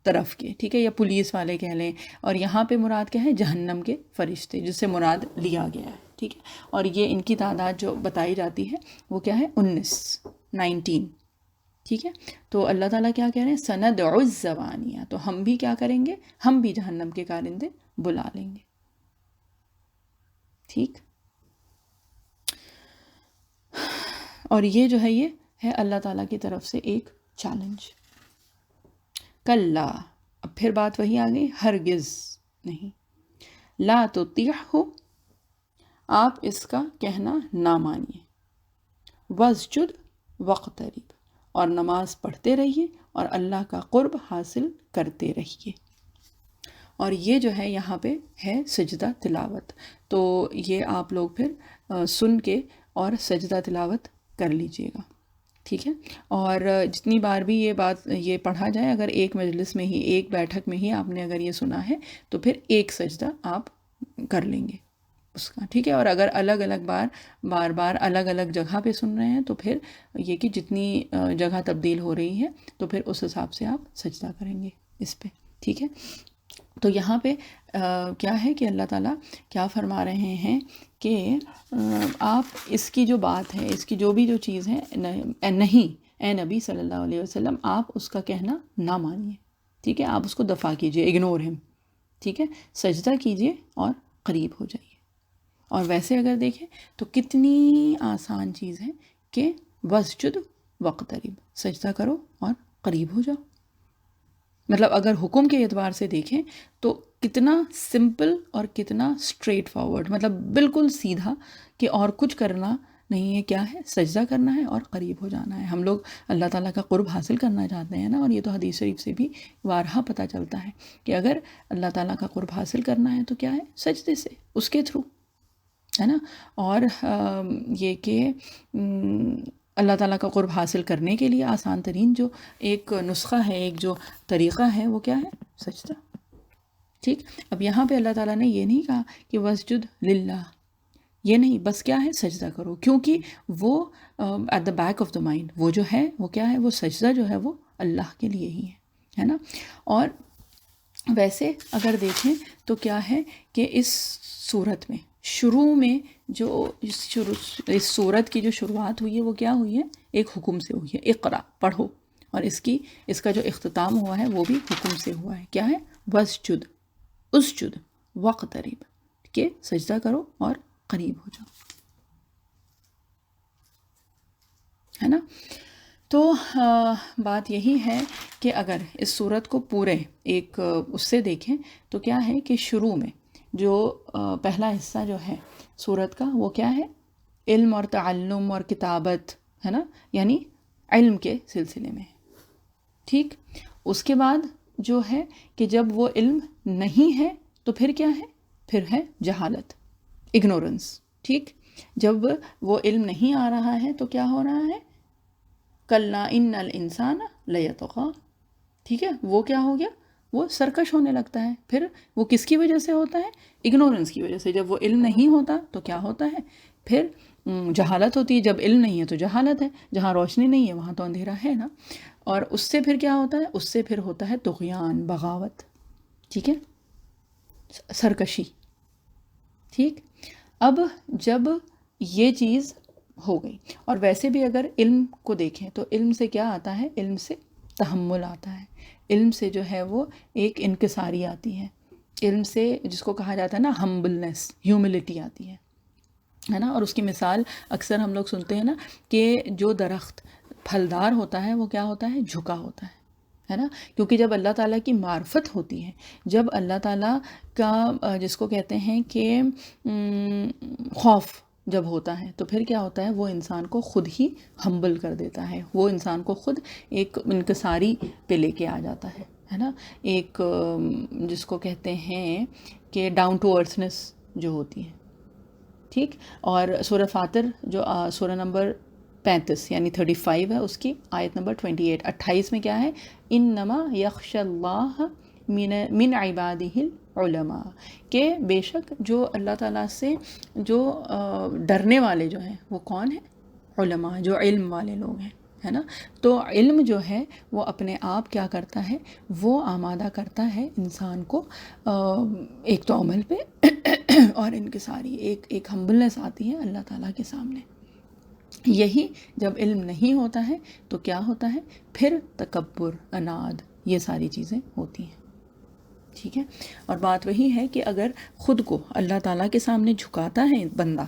طرف کے، ٹھیک ہے، یا پولیس والے کہہ لیں. اور یہاں پہ مراد کیا ہے، جہنم کے فرشتے، جس سے مراد لیا گیا ہے، ٹھیک ہے. اور یہ ان کی تعداد جو بتائی جاتی ہے وہ کیا ہے، 19، ٹھیک ہے. تو اللہ تعالیٰ کیا کہہ رہے ہیں، سندع الزبانیہ، تو ہم بھی کیا کریں گے، ہم بھی جہنم کے کارندے بلا لیں گے، ٹھیک. اور یہ جو ہے، یہ ہے اللہ تعالیٰ کی طرف سے ایک چیلنج. کلا، اب پھر بات وہی آ گئی، ہرگز نہیں، لا تطیعہ، آپ اس کا کہنا نہ مانیے، واسجد واقترب، اور نماز پڑھتے رہیے اور اللہ کا قرب حاصل کرتے رہیے. اور یہ جو ہے یہاں پہ ہے سجدہ تلاوت، تو یہ آپ لوگ پھر سن کے اور سجدہ تلاوت کر لیجئے گا، ٹھیک ہے. اور جتنی بار بھی یہ بات یہ پڑھا جائے، اگر ایک مجلس میں ہی، ایک بیٹھک میں ہی آپ نے اگر یہ سنا ہے تو پھر ایک سجدہ آپ کر لیں گے اس کا، ٹھیک ہے. اور اگر الگ الگ بار بار الگ الگ جگہ پہ سن رہے ہیں تو پھر یہ کہ جتنی جگہ تبدیل ہو رہی ہے تو پھر اس حساب سے آپ سجدہ کریں گے اس پہ، ٹھیک ہے. تو یہاں پہ کیا ہے کہ اللہ تعالیٰ کیا فرما رہے ہیں کہ آپ اس کی جو بات ہے، اس کی جو بھی جو چیز ہے، نہیں اے نبی صلی اللہ علیہ وسلم، آپ اس کا کہنا نہ مانیے، ٹھیک ہے. آپ اس کو دفع کیجئے، اگنور ہم، ٹھیک ہے، سجدہ کیجئے اور قریب ہو جائیے. اور ویسے اگر دیکھیں تو کتنی آسان چیز ہے کہ واسجد واقترب، سجدہ کرو اور قریب ہو جاؤ. مطلب اگر حکم کے اعتبار سے دیکھیں تو کتنا سمپل اور کتنا اسٹریٹ فارورڈ، مطلب بالکل سیدھا، کہ اور کچھ کرنا نہیں ہے کیا ہے سجدہ کرنا ہے اور قریب ہو جانا ہے. ہم لوگ اللہ تعالیٰ کا قرب حاصل کرنا چاہتے ہیں نا، اور یہ تو حدیث شریف سے بھی بارہا پتہ چلتا ہے کہ اگر اللہ تعالیٰ کا قرب حاصل کرنا ہے تو کیا ہے سجدے سے، اس کے تھرو، ہے نا. اور یہ کہ اللہ تعالیٰ کا قرب حاصل کرنے کے لیے آسان ترین جو ایک نسخہ ہے، ایک جو طریقہ ہے، وہ کیا ہے سجدہ. ٹھیک. اب یہاں پہ اللہ تعالیٰ نے یہ نہیں کہا کہ وسجد للہ، یہ نہیں، بس کیا ہے سجدہ کرو، کیونکہ وہ at the back of the mind وہ جو ہے وہ کیا ہے، وہ سجدہ جو ہے وہ اللہ کے لیے ہی ہے نا. اور ویسے اگر دیکھیں تو کیا ہے کہ اس صورت میں شروع میں جو اس صورت کی جو شروعات ہوئی ہے وہ کیا ہوئی ہے، ایک حکم سے ہوئی ہے، اقرا پڑھو، اور اس کا جو اختتام ہوا ہے وہ بھی حکم سے ہوا ہے. کیا ہے وسجد، اسجد وقترب، کہ سجدہ کرو اور قریب ہو جاؤ، ہے نا. تو بات یہی ہے کہ اگر اس صورت کو پورے ایک اس سے دیکھیں تو کیا ہے کہ شروع میں جو پہلا حصہ جو ہے صورت کا وہ کیا ہے، علم اور تعلم اور کتابت، ہے نا، یعنی علم کے سلسلے میں. ٹھیک. اس کے بعد جو ہے کہ جب وہ علم نہیں ہے تو پھر کیا ہے، پھر ہے جہالت، اگنورنس. ٹھیک. جب وہ علم نہیں آ رہا ہے تو کیا ہو رہا ہے، کلا ان الانسان لیطغی. ٹھیک ہے. وہ کیا ہو گیا، وہ سرکش ہونے لگتا ہے. پھر وہ کس کی وجہ سے ہوتا ہے، اگنورنس کی وجہ سے. جب وہ علم نہیں ہوتا تو کیا ہوتا ہے، پھر جہالت ہوتی ہے. جب علم نہیں ہے تو جہالت ہے، جہاں روشنی نہیں ہے وہاں تو اندھیرا ہے نا. اور اس سے پھر کیا ہوتا ہے، اس سے پھر ہوتا ہے طغیان، بغاوت. ٹھیک ہے، سرکشی. ٹھیک. اب جب یہ چیز ہو گئی، اور ویسے بھی اگر علم کو دیکھیں تو علم سے کیا آتا ہے، علم سے تحمل آتا ہے، علم سے جو ہے وہ ایک انکساری آتی ہے، علم سے جس کو کہا جاتا ہے نا ہمبلنس، ہیوملٹی آتی ہے نا. اور اس کی مثال اکثر ہم لوگ سنتے ہیں نا کہ جو درخت پھلدار ہوتا ہے وہ کیا ہوتا ہے، جھکا ہوتا ہے نا. کیونکہ جب اللہ تعالیٰ کی معرفت ہوتی ہے، جب اللہ تعالیٰ کا جس کو کہتے ہیں کہ خوف جب ہوتا ہے تو پھر کیا ہوتا ہے، وہ انسان کو خود ہی ہمبل کر دیتا ہے، وہ انسان کو خود ایک انکساری پہ لے کے آ جاتا ہے نا. ایک جس کو کہتے ہیں کہ ڈاؤن ٹو ارتھنس جو ہوتی ہے. ٹھیک. اور سورہ فاطر جو سورہ نمبر 35 یعنی 35 ہے، اس کی آیت نمبر 28 میں کیا ہے، انما یخشی اللہ من عبادہ العلماء، کہ بے شک جو اللہ تعالیٰ سے جو ڈرنے والے جو ہیں وہ کون ہیں، علماء، جو علم والے لوگ ہے نا. تو علم جو ہے وہ اپنے آپ کیا کرتا ہے، وہ آمادہ کرتا ہے انسان کو ایک تو عمل پہ اور انکساری، ایک ہمبلنس آتی ہے اللہ تعالیٰ کے سامنے. یہی جب علم نہیں ہوتا ہے تو کیا ہوتا ہے، پھر تکبر، اناد، یہ ساری چیزیں ہوتی ہیں. ٹھیک ہے. اور بات وہی ہے کہ اگر خود کو اللہ تعالیٰ کے سامنے جھکاتا ہے بندہ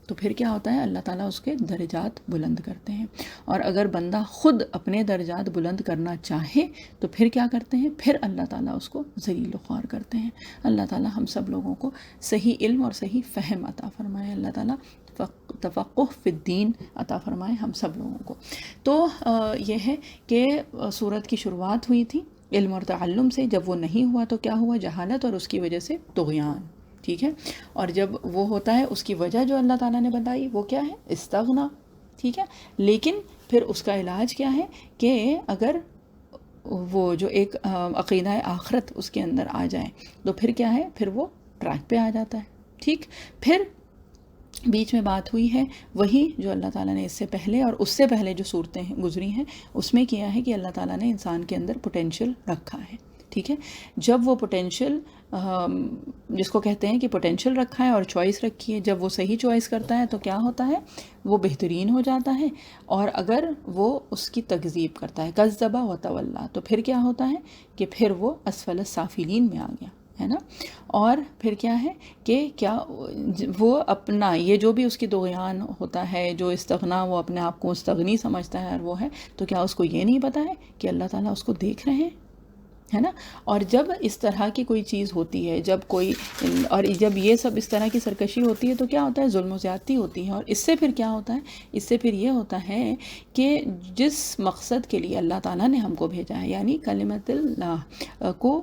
تو پھر کیا ہوتا ہے، اللہ تعالیٰ اس کے درجات بلند کرتے ہیں. اور اگر بندہ خود اپنے درجات بلند کرنا چاہے تو پھر کیا کرتے ہیں، پھر اللہ تعالیٰ اس کو ذلیل و خوار کرتے ہیں. اللہ تعالیٰ ہم سب لوگوں کو صحیح علم اور صحیح فہم عطا فرمائے. اللہ تعالیٰ تفقہ فی الدین عطا فرمائے ہم سب لوگوں کو. تو یہ ہے کہ سورت کی شروعات ہوئی تھی علم اور تعلم سے. جب وہ نہیں ہوا تو کیا ہوا، جہالت، اور اس کی وجہ سے طغیان. ٹھیک ہے. اور جب وہ ہوتا ہے اس کی وجہ جو اللہ تعالیٰ نے بتائی وہ کیا ہے، استغنا. ٹھیک ہے. لیکن پھر اس کا علاج کیا ہے کہ اگر وہ جو ایک عقیدہ آخرت اس کے اندر آ جائے تو پھر کیا ہے، پھر وہ ٹریک پہ آ جاتا ہے. ٹھیک. پھر بیچ میں بات ہوئی ہے وہی جو اللہ تعالیٰ نے اس سے پہلے اور اس سے پہلے جو صورتیں گزری ہیں اس میں کیا ہے کہ اللہ تعالیٰ نے انسان کے اندر پوٹینشیل رکھا ہے. ٹھیک ہے. جب وہ پوٹینشیل جس کو کہتے ہیں کہ پوٹینشیل رکھا ہے اور چوائس رکھی ہے، جب وہ صحیح چوائس کرتا ہے تو کیا ہوتا ہے، وہ بہترین ہو جاتا ہے. اور اگر وہ اس کی تکذیب کرتا ہے، کذب وتولی، تو پھر کیا ہوتا ہے کہ پھر وہ اسفل السافلین میں آ گیا، ہے نا. اور پھر کیا ہے کہ کیا وہ اپنا یہ جو بھی اس کی طغیان ہوتا ہے، جو استغنا، وہ اپنے آپ کو مستغنی سمجھتا ہے اور وہ ہے، تو کیا اس کو یہ نہیں پتا ہے کہ اللہ تعالیٰ اس کو دیکھ رہے ہیں. ہے نا. اور جب اس طرح کی کوئی چیز ہوتی ہے، جب کوئی اور جب یہ سب اس طرح کی سرکشی ہوتی ہے تو کیا ہوتا ہے؟ ظلم و زیادتی ہوتی ہے. اور اس سے پھر کیا ہوتا ہے؟ اس سے پھر یہ ہوتا ہے کہ جس مقصد کے لیے اللہ تعالیٰ نے ہم کو بھیجا ہے، یعنی کلمت اللہ کو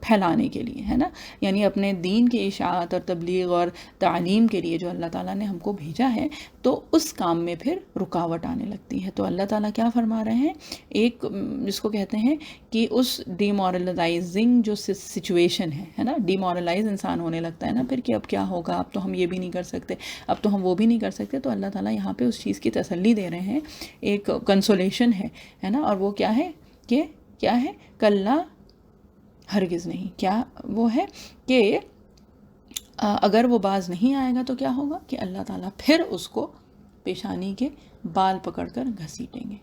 پھیلانے کے لیے، ہے نا، یعنی اپنے دین کی اشاعت اور تبلیغ اور تعلیم کے لیے جو اللہ تعالیٰ نے ہم کو بھیجا ہے، تو اس کام میں پھر رکاوٹ آنے لگتی ہے. تو اللہ تعالیٰ کیا فرما رہے ہیں؟ ایک جس کو کہتے ہیں کہ اس ڈی مورلائزنگ جو سچویشن ہے نا، ڈی مورلائز انسان ہونے لگتا ہے نا پھر، کہ اب کیا ہوگا، اب تو ہم یہ بھی نہیں کر سکتے، اب تو ہم وہ بھی نہیں کر سکتے. تو اللہ تعالیٰ یہاں پہ اس چیز کی تسلی دے رہے ہیں، ایک کنسولیشن ہے نا. اور وہ کیا ہے کہ کیا ہے؟ کلا ہرگز نہیں. کیا وہ ہے کہ اگر وہ باز نہیں آئے گا تو کیا ہوگا کہ اللہ تعالیٰ پھر اس کو پیشانی کے بال پکڑ کر گھسیٹیں گے.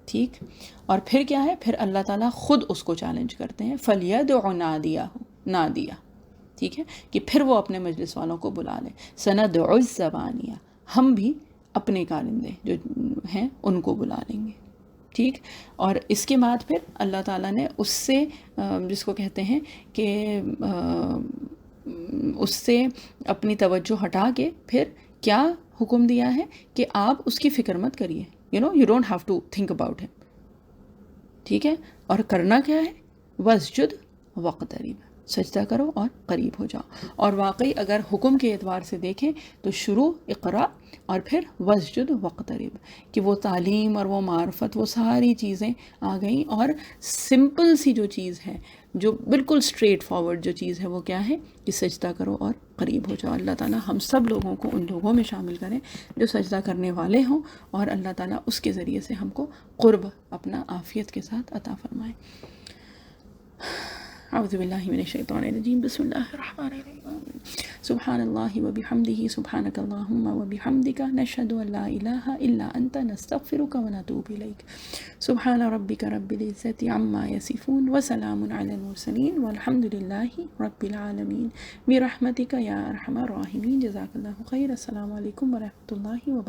ٹھیک. اور پھر کیا ہے؟ پھر اللہ تعالیٰ خود اس کو چیلنج کرتے ہیں، فَلْيَدْعُ نَادِيَهُ. ٹھیک ہے، کہ پھر وہ اپنے مجلس والوں کو بلا لے. سَنَدْعُ الزَّبَانِيَ، ہم بھی اپنے کارندے جو ہیں ان کو بلا لیں گے. ٹھیک. اور اس کے بعد پھر اللہ تعالیٰ نے اس سے جس کو کہتے ہیں کہ اس سے اپنی توجہ ہٹا کے پھر کیا حکم دیا ہے کہ آپ اس کی فکر مت کریے. you don't have to think about him. ٹھیک ہے. اور کرنا کیا ہے؟ وَاسْجُدْ وَاقْتَرِب، سجدہ کرو اور قریب ہو جاؤ. اور واقعی اگر حکم کے اعتبار سے دیکھیں تو شروع اقرا اور پھر وَاسْجُدْ وَاقْتَرِب، کہ وہ تعلیم اور وہ معرفت، وہ ساری چیزیں آ گئیں. اور سمپل سی جو چیز ہے، جو بالکل اسٹریٹ فارورڈ جو چیز ہے، وہ کیا ہے کہ سجدہ کرو اور قریب ہو جاؤ. اللہ تعالیٰ ہم سب لوگوں کو ان لوگوں میں شامل کریں جو سجدہ کرنے والے ہوں، اور اللہ تعالیٰ اس کے ذریعے سے ہم کو قرب اپنا عافیت کے ساتھ عطا فرمائے. اعوذ باللہ من الشیطان الرجیم، بسم اللہ الرحمن الرحیم. سبحان اللہ وبحمدہ، سبحانک اللہم وبحمدک، نشہد ان لا الہ الا انت، نستغفرک ونتوب الیک. سبحان ربک رب العزت عما یصفون، وسلام علی المرسلین، والحمد للہ رب العالمین، برحمتک یا ارحم الراحمین. جزاک اللہ خیر. السلام علیکم ورحمۃ اللہ وبرکاتہ.